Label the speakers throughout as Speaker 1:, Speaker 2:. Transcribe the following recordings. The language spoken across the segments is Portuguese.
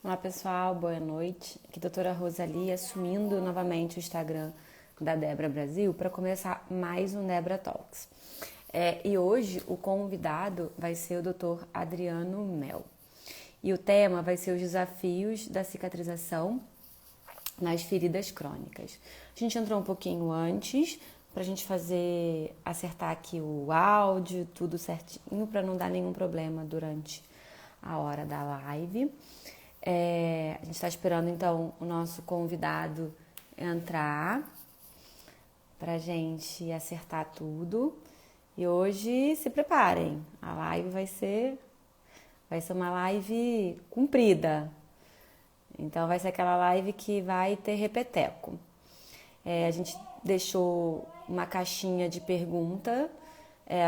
Speaker 1: Olá pessoal, boa noite. Aqui doutora Rosalie assumindo novamente o Instagram da Debra Brasil para começar mais um Debra Talks. E hoje o convidado vai ser o doutor Adriano Mel. E o tema vai ser os desafios da cicatrização nas feridas crônicas. A gente entrou um pouquinho antes para a gente acertar aqui o áudio, tudo certinho, para não dar nenhum problema durante a hora da live. A gente está esperando então o nosso convidado entrar pra gente acertar tudo. E hoje se preparem, a live vai ser uma live comprida. Então vai ser aquela live que vai ter repeteco. A gente deixou uma caixinha de pergunta.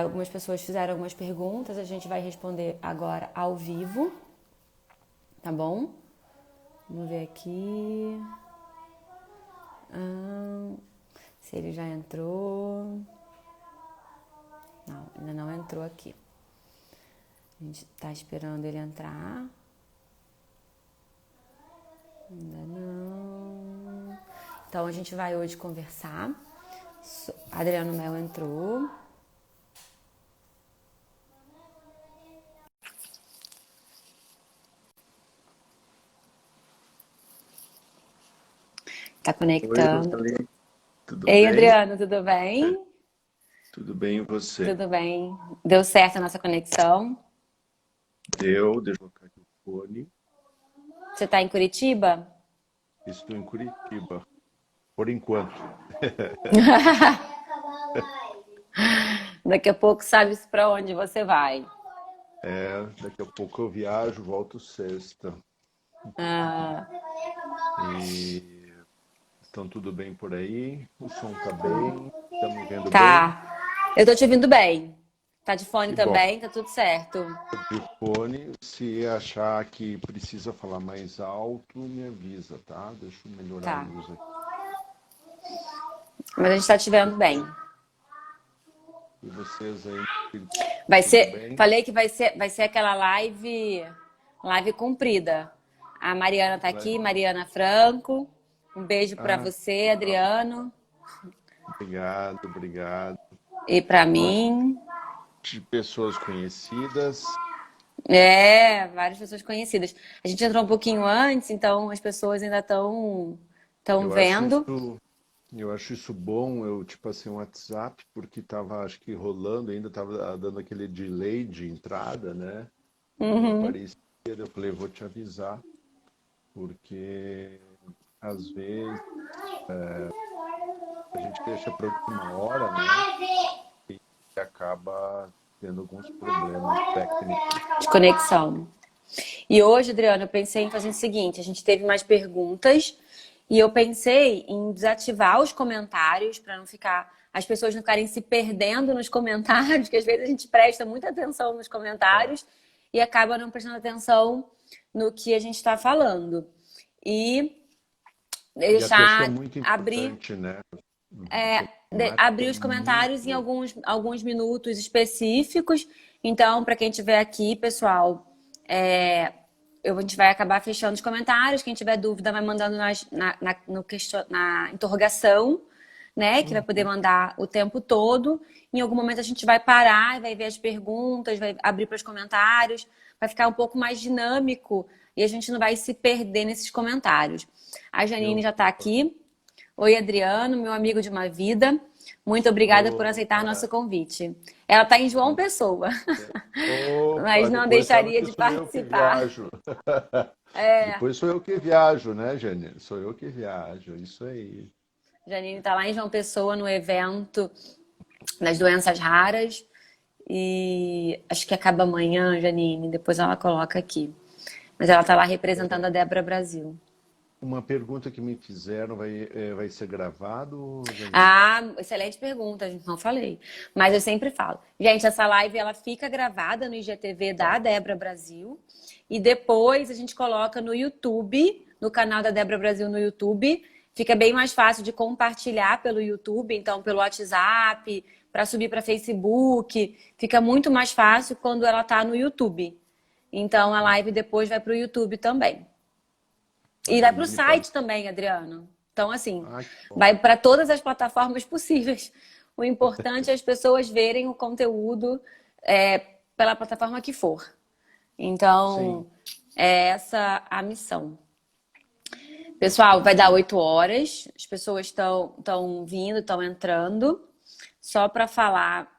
Speaker 1: Algumas pessoas fizeram algumas perguntas, a gente vai responder agora ao vivo. Tá bom? Vamos ver aqui. Se ele já entrou. Não, ainda não entrou aqui. A gente tá esperando ele entrar. Ainda não. Então a gente vai hoje conversar. Adriano Mel entrou. Tá
Speaker 2: Oi,
Speaker 1: conectando.
Speaker 2: Rosalie, tudo
Speaker 1: Ei,
Speaker 2: bem?
Speaker 1: Adriano, tudo bem?
Speaker 2: Tudo bem e você?
Speaker 1: Tudo bem. Deu certo a nossa conexão?
Speaker 2: Deixa eu colocar aqui o fone.
Speaker 1: Você tá em Curitiba?
Speaker 2: Estou em Curitiba, por enquanto.
Speaker 1: Daqui a pouco sabe-se para onde você vai.
Speaker 2: Daqui a pouco eu viajo, volto sexta.
Speaker 1: Ah,
Speaker 2: E estão tudo bem por aí? O som tá bem? Tá me vendo bem?
Speaker 1: tá. Eu tô te ouvindo bem. Tá de fone
Speaker 2: Que bom.
Speaker 1: também? Tá tudo certo.
Speaker 2: De fone, se achar que precisa falar mais alto, me avisa, tá? Deixa eu melhorar a
Speaker 1: Tá.
Speaker 2: luz aqui.
Speaker 1: Mas a gente tá te vendo bem.
Speaker 2: E vocês aí,
Speaker 1: Vai
Speaker 2: tudo
Speaker 1: ser,
Speaker 2: bem?
Speaker 1: falei que vai ser aquela live comprida. A Mariana tá aqui, Mariana Franco. Um beijo pra
Speaker 2: Ah,
Speaker 1: você, Adriano,
Speaker 2: obrigado, obrigado.
Speaker 1: e pra
Speaker 2: Bastante
Speaker 1: mim.
Speaker 2: pessoas conhecidas.
Speaker 1: Várias pessoas conhecidas. A gente entrou um pouquinho antes, então as pessoas ainda estão
Speaker 2: Eu acho
Speaker 1: vendo.
Speaker 2: isso, eu acho isso bom. Eu tipo assim um WhatsApp porque tava acho que rolando ainda tava dando aquele delay de entrada, né? E não aparecia. Eu falei, vou te avisar porque às vezes a gente deixa para última hora, né? E acaba tendo alguns problemas técnicos.
Speaker 1: De conexão. E hoje, Adriana, eu pensei em fazer o seguinte: a gente teve mais perguntas e eu pensei em desativar os comentários para não ficar, as pessoas não ficarem se perdendo nos comentários, que às vezes a gente presta muita atenção nos
Speaker 2: É.
Speaker 1: comentários e acaba não prestando atenção no que a gente está falando. E
Speaker 2: E até isso é
Speaker 1: deixar
Speaker 2: muito
Speaker 1: abrir
Speaker 2: importante, né? Porque temática
Speaker 1: abrir os comentários em
Speaker 2: muito.
Speaker 1: alguns minutos específicos. Então, para quem estiver aqui, pessoal, a gente vai acabar fechando os comentários. Quem tiver dúvida vai mandando na interrogação, né? Que vai poder mandar o tempo todo. Em algum momento a gente vai parar, vai ver as perguntas, vai abrir para os comentários, vai ficar um pouco mais dinâmico e a gente não vai se perder nesses comentários. A Janine
Speaker 2: Eu,
Speaker 1: já está aqui. Oi, Adriano, meu amigo de uma vida. Muito obrigada por aceitar
Speaker 2: opa,
Speaker 1: nosso convite. Ela está em João Pessoa, mas
Speaker 2: opa,
Speaker 1: não
Speaker 2: depois sabe
Speaker 1: deixaria
Speaker 2: que
Speaker 1: de
Speaker 2: sou eu que
Speaker 1: participar.
Speaker 2: viajo. Depois sou eu que viajo, né, Jânio? Sou eu que viajo, isso aí.
Speaker 1: Janine está lá em João Pessoa no evento das doenças raras e acho que acaba amanhã, Janine. Depois ela coloca aqui. Mas ela está lá representando a Débora Brasil.
Speaker 2: Uma pergunta que me fizeram vai ser gravado, Janine?
Speaker 1: Ah, excelente pergunta, gente, não falei. Mas eu sempre falo. Gente, essa live ela fica gravada no IGTV da
Speaker 2: Tá.
Speaker 1: Débora Brasil e depois a gente coloca no YouTube, no canal da Débora Brasil no YouTube. Fica bem mais fácil de compartilhar pelo YouTube, então pelo WhatsApp, para subir para Facebook. Fica muito mais fácil quando ela tá no YouTube. Então a live depois vai para o YouTube também. E vai para o
Speaker 2: Me parece.
Speaker 1: site também, Adriano. Então, assim,
Speaker 2: Ah, que bom.
Speaker 1: vai para todas as plataformas possíveis. O importante é as pessoas verem o conteúdo pela plataforma que for.
Speaker 2: Sim,
Speaker 1: Então, é essa a missão. Pessoal, vai dar 8 horas. As pessoas estão vindo, estão entrando. Só para falar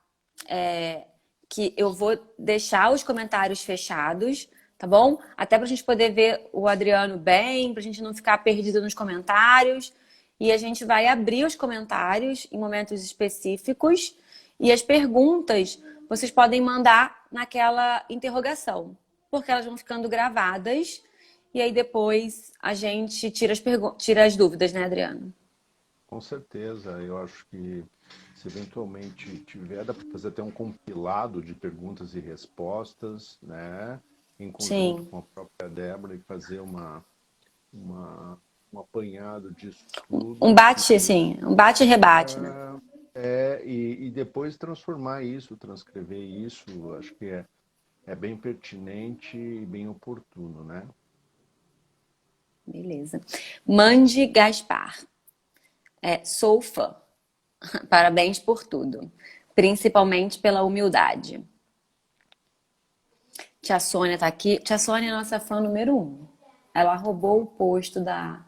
Speaker 1: que eu vou deixar os comentários fechados, tá bom? Até para a gente poder ver o Adriano bem, para a gente não ficar perdido nos comentários. E a gente vai abrir os comentários em momentos específicos. E as perguntas vocês podem mandar naquela interrogação, porque elas vão ficando gravadas. E aí depois a gente tira as dúvidas, né, Adriano?
Speaker 2: com certeza. Eu acho que se eventualmente tiver, dá para fazer até um compilado de perguntas e respostas, né? Em conjunto
Speaker 1: Sim.
Speaker 2: com a própria Débora e fazer uma, um apanhado disso tudo.
Speaker 1: Um bate e rebate, né?
Speaker 2: E depois transformar isso, transcrever isso, acho que é bem pertinente e bem oportuno, né?
Speaker 1: Beleza. Mande Gaspar. Sou fã. Parabéns por tudo. Principalmente pela humildade. Tia Sônia tá aqui. Tia Sônia é nossa fã número um. Ela roubou o posto da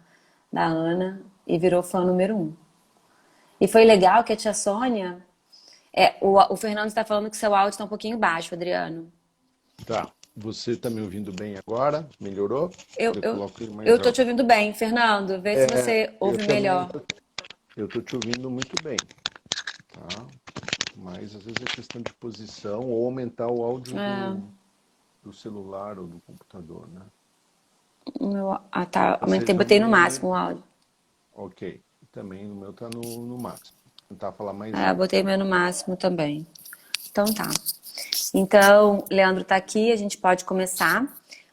Speaker 1: Ana e virou fã número um. E foi legal que a tia Sônia. O Fernando está falando que seu áudio está um pouquinho baixo, Adriano.
Speaker 2: Tá. Você está me ouvindo bem agora? Melhorou?
Speaker 1: Eu,
Speaker 2: Eu
Speaker 1: eu,
Speaker 2: coloco ele mais
Speaker 1: eu tô te
Speaker 2: alto.
Speaker 1: ouvindo bem, Fernando. Vê se você
Speaker 2: Eu
Speaker 1: ouve
Speaker 2: também,
Speaker 1: melhor.
Speaker 2: eu tô te ouvindo muito bem, tá? Mas às vezes é questão de posição ou aumentar o áudio
Speaker 1: É,
Speaker 2: do celular ou do computador, né?
Speaker 1: tá. Aumentei,
Speaker 2: Seja
Speaker 1: botei no
Speaker 2: me...
Speaker 1: máximo o áudio.
Speaker 2: Ok. Também o meu tá no máximo. Vou tentar falar mais alto.
Speaker 1: Botei o meu no máximo também. Então tá. Então, Leandro tá aqui, a gente pode começar.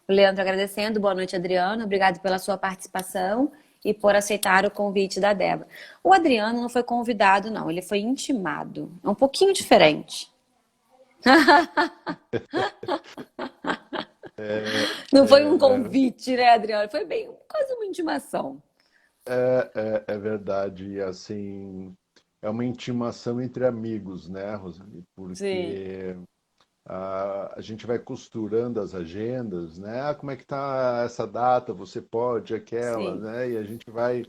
Speaker 1: O Leandro agradecendo, boa noite, Adriano. Obrigado pela sua participação e por aceitar o convite da Débora. O Adriano não foi convidado, não, ele foi intimado. É um pouquinho diferente. Não foi um convite, né, Adriano? Foi bem quase uma intimação.
Speaker 2: É verdade, e assim, é uma intimação entre amigos, né, Rosane?
Speaker 1: Sim,
Speaker 2: Porque a gente vai costurando as agendas, né? Ah, como é que tá essa data? Você pode, aquela,
Speaker 1: sim,
Speaker 2: né? E a gente vai.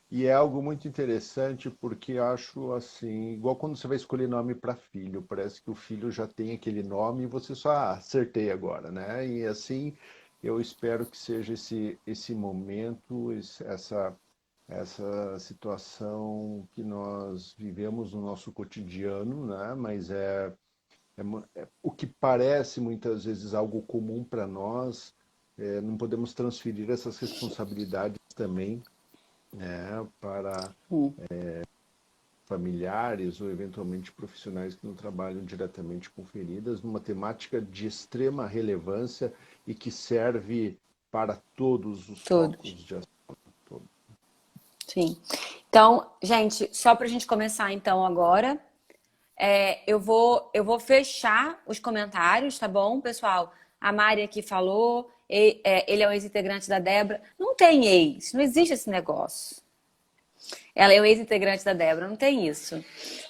Speaker 2: E é algo muito interessante porque acho assim, igual quando você vai escolher nome para filho, parece que o filho já tem aquele nome e você só acertei agora, né? E assim, eu espero que seja esse momento, essa situação que nós vivemos no nosso cotidiano, né? Mas o que parece muitas vezes algo comum para nós, não podemos transferir essas responsabilidades também, né, para familiares ou eventualmente profissionais que não trabalham diretamente com feridas, numa temática de extrema relevância e que serve para todos os focos
Speaker 1: todos.
Speaker 2: de ação.
Speaker 1: Sim. Então, gente, só para a gente começar então agora, eu vou fechar os comentários, tá bom, pessoal? A Mari aqui falou, ele é o ex-integrante da Débora. Não tem ex, não existe esse negócio. Ela é o ex-integrante da Débora, não tem isso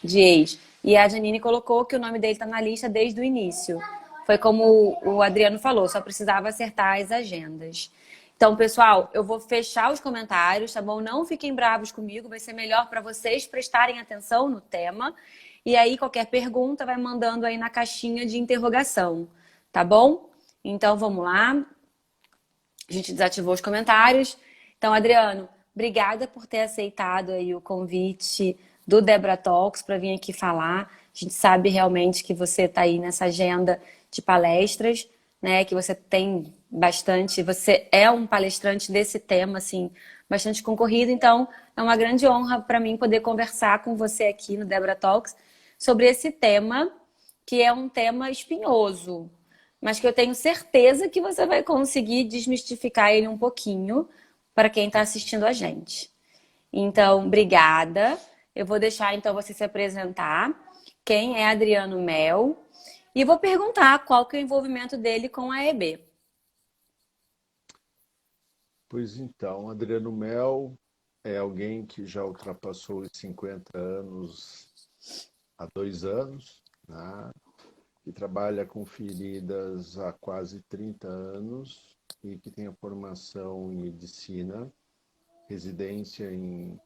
Speaker 1: de ex. E a Janine colocou que o nome dele está na lista desde o início. Foi como o Adriano falou, só precisava acertar as agendas. Então, pessoal, eu vou fechar os comentários, tá bom? Não fiquem bravos comigo, vai ser melhor para vocês prestarem atenção no tema. E aí, qualquer pergunta, vai mandando aí na caixinha de interrogação, tá bom? Então, vamos lá. A gente desativou os comentários. Então, Adriano, obrigada por ter aceitado aí o convite do Debra Talks para vir aqui falar. A gente sabe realmente que você está aí nessa agenda de palestras, né? Que você tem bastante, você é um palestrante desse tema, assim, bastante concorrido. Então, é uma grande honra para mim poder conversar com você aqui no Debra Talks sobre esse tema, que é um tema espinhoso, mas que eu tenho certeza que você vai conseguir desmistificar ele um pouquinho para quem está assistindo a gente. Então, obrigada. Eu vou deixar então você se apresentar. Quem é Adriano Mel? E vou perguntar qual que é o envolvimento dele com a EB.
Speaker 2: Pois então, Adriano Mel é alguém que já ultrapassou os 50 anos há 2 anos, né? Que trabalha com feridas há quase 30 anos e que tem a formação em medicina, residência em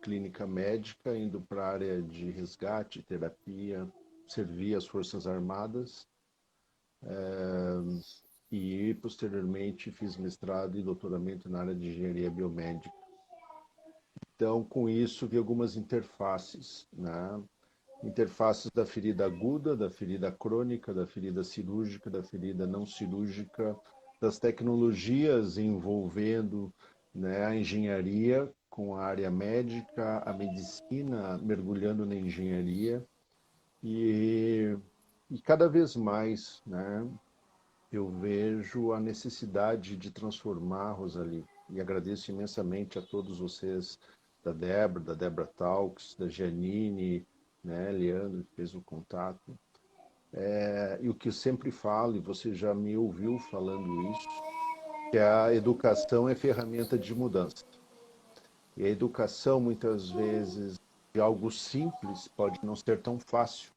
Speaker 2: clínica médica, indo para a área de resgate, terapia, servir as Forças Armadas, e posteriormente fiz mestrado e doutoramento na área de engenharia biomédica. Então, com isso, vi algumas interfaces, né? Interfaces da ferida aguda, da ferida crônica, da ferida cirúrgica, da ferida não cirúrgica, das tecnologias envolvendo, né, a engenharia com a área médica, a medicina mergulhando na engenharia e, e cada vez mais, né, eu vejo a necessidade de transformar, Rosali, e agradeço imensamente a todos vocês da Debra Talks, da Janine, né, Leandro, que fez o contato. E o que eu sempre falo, e você já me ouviu falando isso, que a educação é ferramenta de mudança. E a educação, muitas vezes, de algo simples, pode não ser tão fácil.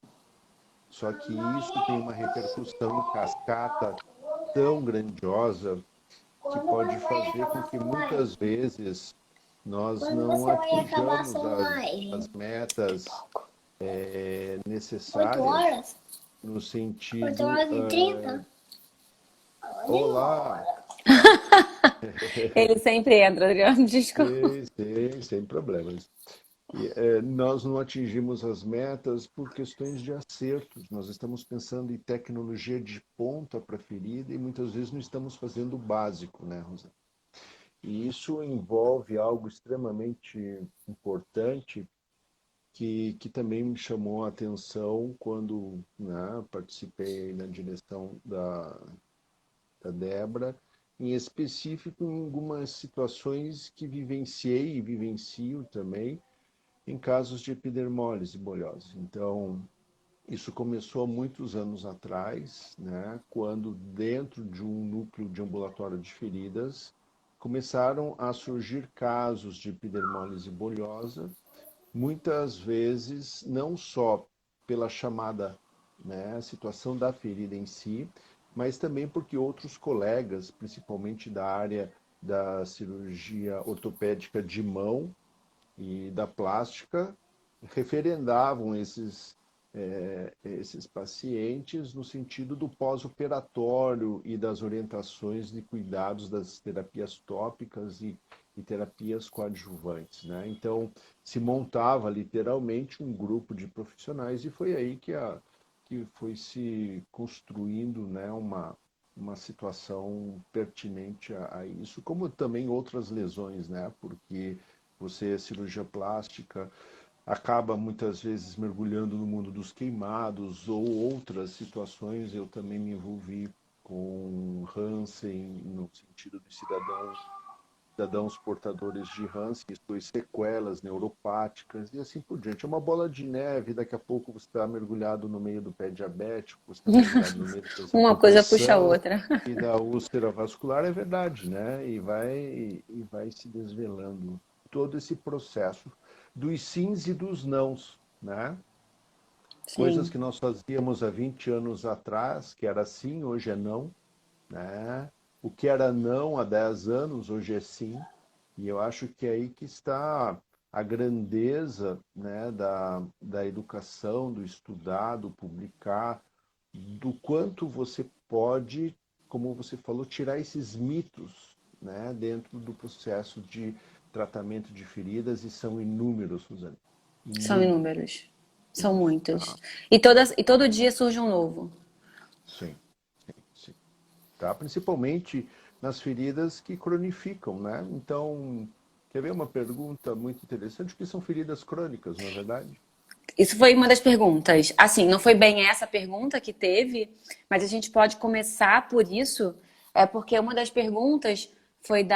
Speaker 2: Só que isso tem uma repercussão em cascata tão grandiosa que pode fazer com que muitas vezes nós
Speaker 3: Quando
Speaker 2: não
Speaker 3: você vai acabar
Speaker 2: atinjamos
Speaker 3: sua
Speaker 2: as
Speaker 3: live?
Speaker 2: metas
Speaker 3: 8
Speaker 2: necessárias
Speaker 3: horas?
Speaker 2: no
Speaker 3: 8
Speaker 2: sentido.
Speaker 3: horas e 30?
Speaker 2: Olá!
Speaker 1: Ele sempre entra, Adriano, desculpa.
Speaker 2: Sem problemas. Nós não atingimos as metas por questões de acertos. Nós estamos pensando em tecnologia de ponta para a ferida e muitas vezes não estamos fazendo o básico, né, Rosa? E isso envolve algo extremamente importante que também me chamou a atenção quando, né, participei na direção da Debra, em específico em algumas situações que vivenciei e vivencio também em casos de epidermólise bolhosa. Então, isso começou há muitos anos atrás, né, quando dentro de um núcleo de ambulatório de feridas começaram a surgir casos de epidermólise bolhosa, muitas vezes não só pela chamada, né, situação da ferida em si, mas também porque outros colegas, principalmente da área da cirurgia ortopédica de mão e da plástica, referendavam esses pacientes no sentido do pós-operatório e das orientações de cuidados das terapias tópicas e terapias coadjuvantes, né? Então, se montava literalmente um grupo de profissionais e foi aí que foi se construindo, né, uma situação pertinente a isso, como também outras lesões, né? Porque você, cirurgia plástica, acaba muitas vezes mergulhando no mundo dos queimados ou outras situações. Eu também me envolvi com Hansen no sentido de cidadãos portadores de Hansen, e sequelas neuropáticas e assim por diante. É uma bola de neve, daqui a pouco você está mergulhado no meio do pé diabético, você está mergulhado no meio da
Speaker 1: Uma coisa puxa a
Speaker 2: hipertensão
Speaker 1: outra.
Speaker 2: e da úlcera vascular, é verdade, né? E vai se desvelando todo esse processo dos sims e dos nãos, né? Coisas
Speaker 1: Sim.
Speaker 2: que nós fazíamos há 20 anos atrás, que era sim, hoje é não, né? O que era não há 10 anos, hoje é sim. E eu acho que é aí que está a grandeza, né, da educação, do estudar, do publicar, do quanto você pode, como você falou, tirar esses mitos, né, dentro do processo de tratamento de feridas, e são inúmeros, Suzane.
Speaker 1: São
Speaker 2: Inúmeros.
Speaker 1: inúmeros. São muitos.
Speaker 2: Tá?
Speaker 1: E todo dia surge um novo.
Speaker 2: Sim, sim. Tá? Principalmente nas feridas que cronificam, né? Então, quer ver uma pergunta muito interessante? O que são feridas crônicas, não é verdade?
Speaker 1: Isso foi uma das perguntas. Assim, não foi bem essa pergunta que teve, mas a gente pode começar por isso, porque uma das perguntas foi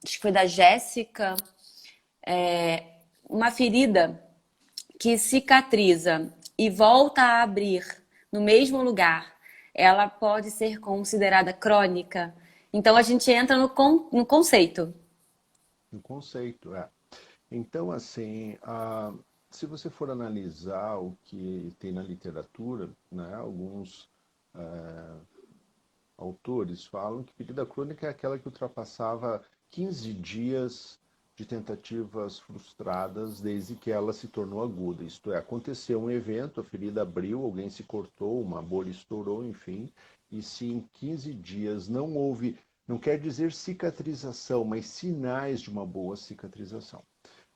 Speaker 1: acho que foi da Jéssica, uma ferida que cicatriza e volta a abrir no mesmo lugar, ela pode ser considerada crônica? Então a gente entra no conceito.
Speaker 2: No conceito, é. Então, assim, se você for analisar o que tem na literatura, né, alguns autores falam que ferida crônica é aquela que ultrapassava 15 dias de tentativas frustradas desde que ela se tornou aguda. Isto é, aconteceu um evento, a ferida abriu, alguém se cortou, uma bolha estourou, enfim, e se em 15 dias não houve, não quer dizer cicatrização, mas sinais de uma boa cicatrização.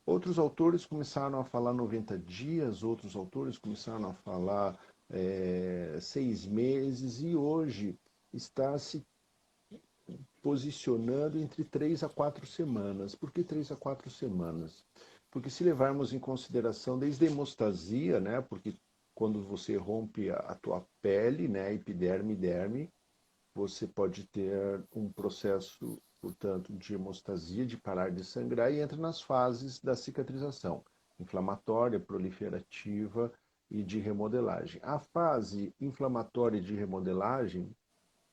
Speaker 2: Outros autores começaram a falar 90 dias, outros autores começaram a falar 6 meses, e hoje está se posicionando entre 3 a 4 semanas. Por que 3 a 4 semanas? Porque se levarmos em consideração desde a hemostasia, né, porque quando você rompe a tua pele, né, epiderme e derme, você pode ter um processo, portanto, de hemostasia, de parar de sangrar, e entra nas fases da cicatrização, inflamatória, proliferativa e de remodelagem. A fase inflamatória e de remodelagem,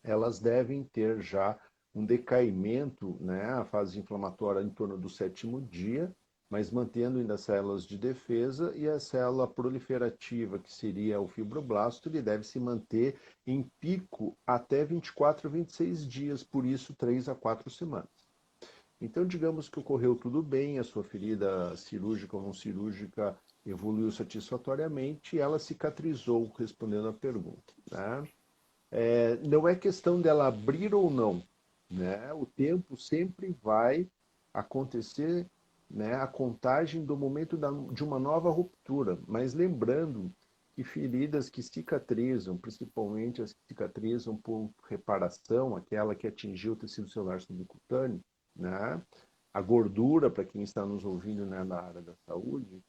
Speaker 2: elas devem ter já um decaimento, né, a fase inflamatória em torno do 7º dia, mas mantendo ainda as células de defesa, e a célula proliferativa, que seria o fibroblasto, ele deve se manter em pico até 24 a 26 dias, por isso 3 a 4 semanas. Então, digamos que ocorreu tudo bem, a sua ferida cirúrgica ou não cirúrgica evoluiu satisfatoriamente e ela cicatrizou, respondendo à pergunta, né? Não é questão dela abrir ou não, né? O tempo sempre vai acontecer, né, a contagem do momento de uma nova ruptura, mas lembrando que feridas que cicatrizam, principalmente as que cicatrizam por reparação, aquela que atingiu o tecido celular subcutâneo, né, a gordura, para quem está nos ouvindo, né, na área da saúde,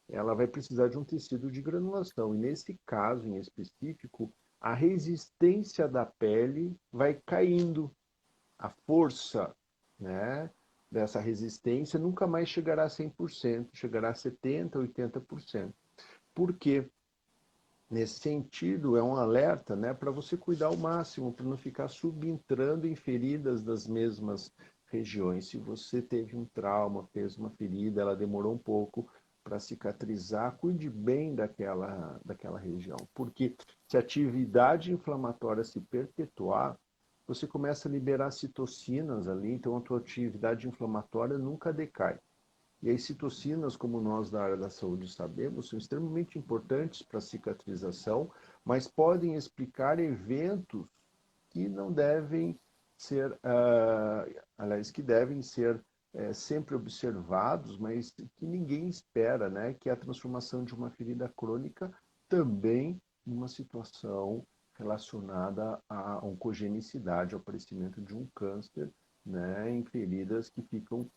Speaker 2: ela vai precisar de um tecido de granulação. E nesse caso em específico, a resistência da pele vai caindo. A força, né, dessa resistência nunca mais chegará a 100%, chegará a 70%, 80%. Por quê? Nesse sentido, é um alerta, né, para você cuidar ao máximo, para não ficar subentrando em feridas das mesmas regiões. Se você teve um trauma, fez uma ferida, ela demorou um pouco para cicatrizar, cuide bem daquela região. Porque se a atividade inflamatória se perpetuar, você começa a liberar citocinas ali, então a tua atividade inflamatória nunca decai. E as citocinas, como nós da área da saúde sabemos, são extremamente importantes para a cicatrização, mas podem explicar eventos que não devem ser, aliás, que devem ser sempre observados, mas que ninguém espera, né? Que é a transformação de uma ferida crônica também numa situação relacionada à oncogenicidade, ao aparecimento de um câncer, né, em feridas que ficam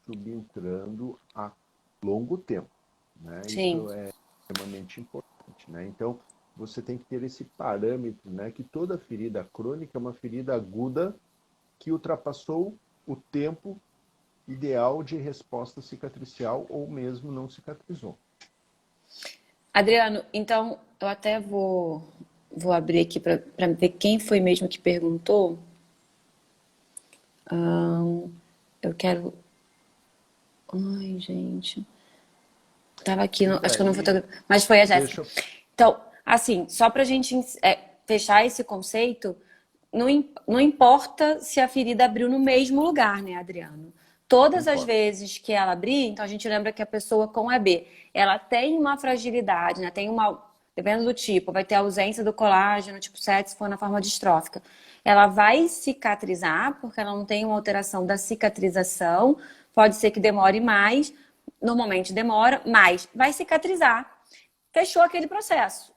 Speaker 2: subentrando a longo tempo, né?
Speaker 1: Sim.
Speaker 2: Isso é extremamente importante, né? Então, você tem que ter esse parâmetro, né? Que toda ferida crônica é uma ferida aguda que ultrapassou o tempo ideal de resposta cicatricial ou mesmo não cicatrizou.
Speaker 1: Adriano, então eu até vou abrir aqui para ver quem foi mesmo que perguntou. Eu quero. Ai, gente. Tava aqui,
Speaker 2: E
Speaker 1: acho que eu não
Speaker 2: daí,
Speaker 1: fotografei, mas foi a Jéssica.
Speaker 2: deixa.
Speaker 1: Então, assim, só pra gente fechar esse conceito, não importa se a ferida abriu no mesmo lugar, né, Adriano?
Speaker 2: Não
Speaker 1: Todas as
Speaker 2: importa.
Speaker 1: vezes que ela abrir, então a gente lembra que a pessoa com EB, ela tem uma fragilidade, né? Tem uma, dependendo do tipo, vai ter ausência do colágeno, tipo 7, se for na forma distrófica. Ela vai cicatrizar, porque ela não tem uma alteração da cicatrização, pode ser que demore mais, normalmente demora, mas vai cicatrizar. Fechou aquele processo.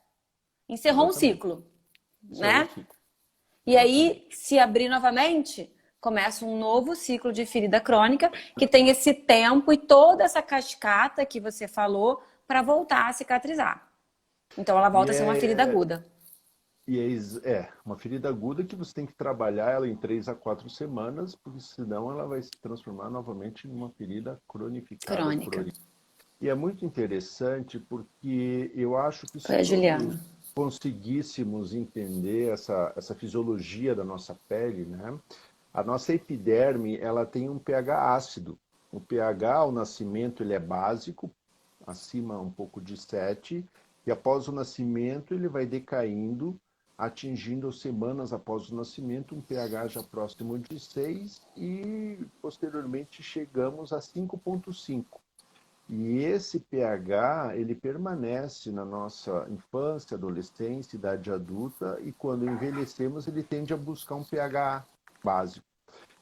Speaker 1: Encerrou um
Speaker 2: Exatamente.
Speaker 1: ciclo,
Speaker 2: Encerrou o
Speaker 1: né?
Speaker 2: ciclo.
Speaker 1: E aí,
Speaker 2: Exatamente.
Speaker 1: se abrir novamente, começa um novo ciclo de ferida crônica que tem esse tempo e toda essa cascata que você falou para voltar a cicatrizar. Então, ela
Speaker 2: E
Speaker 1: volta a ser uma ferida
Speaker 2: é,
Speaker 1: aguda.
Speaker 2: é uma ferida aguda que você tem que trabalhar ela em 3 a 4 semanas, porque senão ela vai se transformar novamente numa ferida cronificada
Speaker 1: Crônica.
Speaker 2: crônica. E é muito interessante porque eu acho que se
Speaker 1: Foi a
Speaker 2: todos
Speaker 1: Juliana.
Speaker 2: conseguíssemos entender essa fisiologia da nossa pele, né, A nossa epiderme, ela tem um pH ácido. O pH ao nascimento ele é básico, acima um pouco de 7, e após o nascimento ele vai decaindo, atingindo semanas após o nascimento um pH já próximo de 6 e posteriormente chegamos a 5,5. E esse pH, ele permanece na nossa infância, adolescência, idade adulta, e quando envelhecemos ele tende a buscar um pH básico.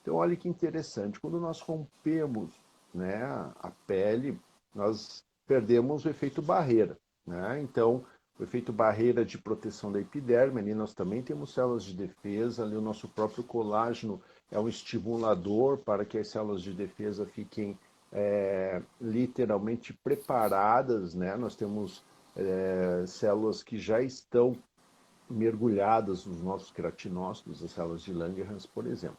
Speaker 2: Então, olha que interessante, quando nós rompemos, né, a pele, nós perdemos o efeito barreira, né? Então, o efeito barreira de proteção da epiderme, ali nós também temos células de defesa, ali o nosso próprio colágeno é um estimulador para que as células de defesa fiquem literalmente preparadas, né? Nós temos células que já estão mergulhadas nos nossos queratinócitos, as células de Langerhans, por exemplo.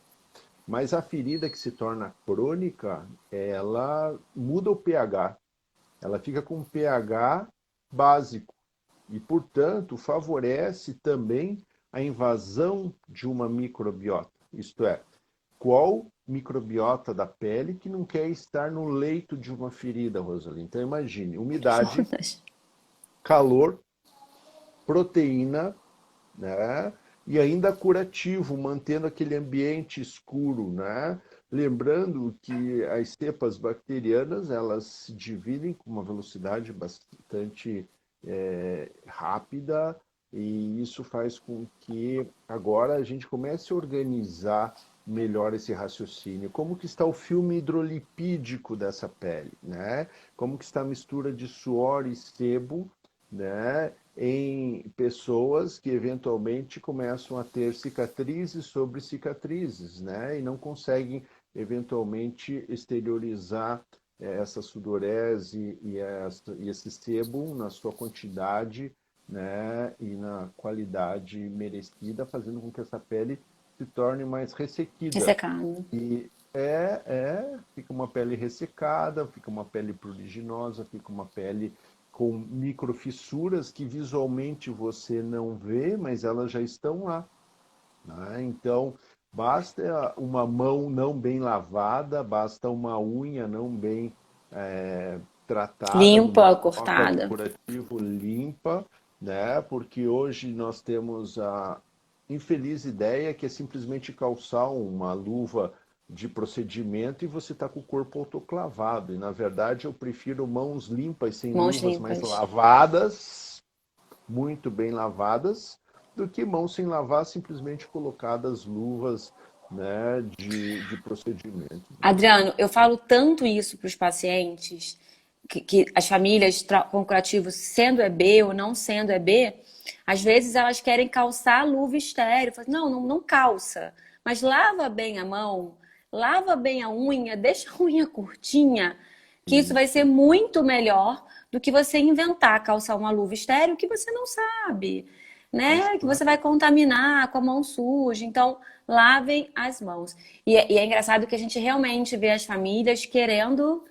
Speaker 2: Mas a ferida que se torna crônica, ela muda o pH. Ela fica com um pH básico e, portanto, favorece também a invasão de uma microbiota. Isto é, qual microbiota da pele que não quer estar no leito de uma ferida, Rosali? Então, imagine, umidade, calor, proteína, né? E ainda curativo, mantendo aquele ambiente escuro, né? Lembrando que as cepas bacterianas, elas se dividem com uma velocidade bastante rápida, e isso faz com que agora a gente comece a organizar melhor esse raciocínio. Como que está o filme hidrolipídico dessa pele, né? Como que está a mistura de suor e sebo, né, em pessoas que eventualmente começam a ter cicatrizes sobre cicatrizes, né, e não conseguem eventualmente exteriorizar essa sudorese e esse sebo na sua quantidade, né, e na qualidade merecida, fazendo com que essa pele se torne mais ressequida.
Speaker 1: Ressecado.
Speaker 2: E fica uma pele ressecada, fica uma pele pruriginosa, fica uma pele com microfissuras que visualmente você não vê, mas elas já estão lá, né? Então, basta uma mão não bem lavada, basta uma unha não bem tratada numa
Speaker 1: Limpa,
Speaker 2: troca de
Speaker 1: cortada.
Speaker 2: curativo limpa, né? Porque hoje nós temos a infeliz ideia que é simplesmente calçar uma luva de procedimento e você está com o corpo autoclavado. E, na verdade, eu prefiro mãos limpas, sem
Speaker 1: Mãos
Speaker 2: luvas, mas
Speaker 1: limpas.
Speaker 2: lavadas, muito bem lavadas, do que mãos sem lavar, simplesmente colocadas luvas, né, de procedimento.
Speaker 1: Adriano, eu falo tanto isso para os pacientes, que as famílias com curativo sendo EB ou não sendo EB, às vezes elas querem calçar a luva estéreo. Não, não, não calça, mas lava bem a mão, lava bem a unha, deixa a unha curtinha, que isso vai ser muito melhor do que você inventar calçar uma luva estéreo que você não sabe, né? Que você vai contaminar com a mão suja. Então, lavem as mãos. E é engraçado que a gente realmente vê as famílias querendo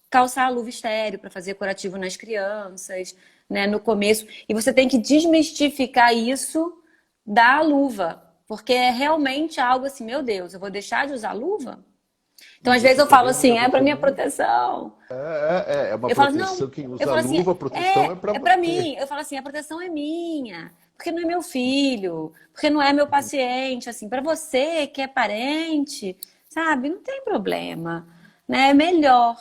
Speaker 1: calçar a luva estéreo para fazer curativo nas crianças, né? No começo. E você tem que desmistificar isso da luva. Porque é realmente algo assim, meu Deus, eu vou deixar de usar luva? Então, às vezes
Speaker 2: Você
Speaker 1: eu
Speaker 2: está
Speaker 1: falo
Speaker 2: vendo?
Speaker 1: assim,
Speaker 2: Já
Speaker 1: é para
Speaker 2: gostou
Speaker 1: minha
Speaker 2: muito?
Speaker 1: proteção.
Speaker 2: É uma
Speaker 1: Eu falo, não.
Speaker 2: proteção. Quem
Speaker 1: Eu
Speaker 2: usa
Speaker 1: falo assim,
Speaker 2: luva, a proteção é para
Speaker 1: é para
Speaker 2: você.
Speaker 1: mim. Eu falo assim, a proteção é minha. Porque não é meu filho, porque não é meu paciente, assim, para você que é parente, sabe? Não tem problema, né? É melhor.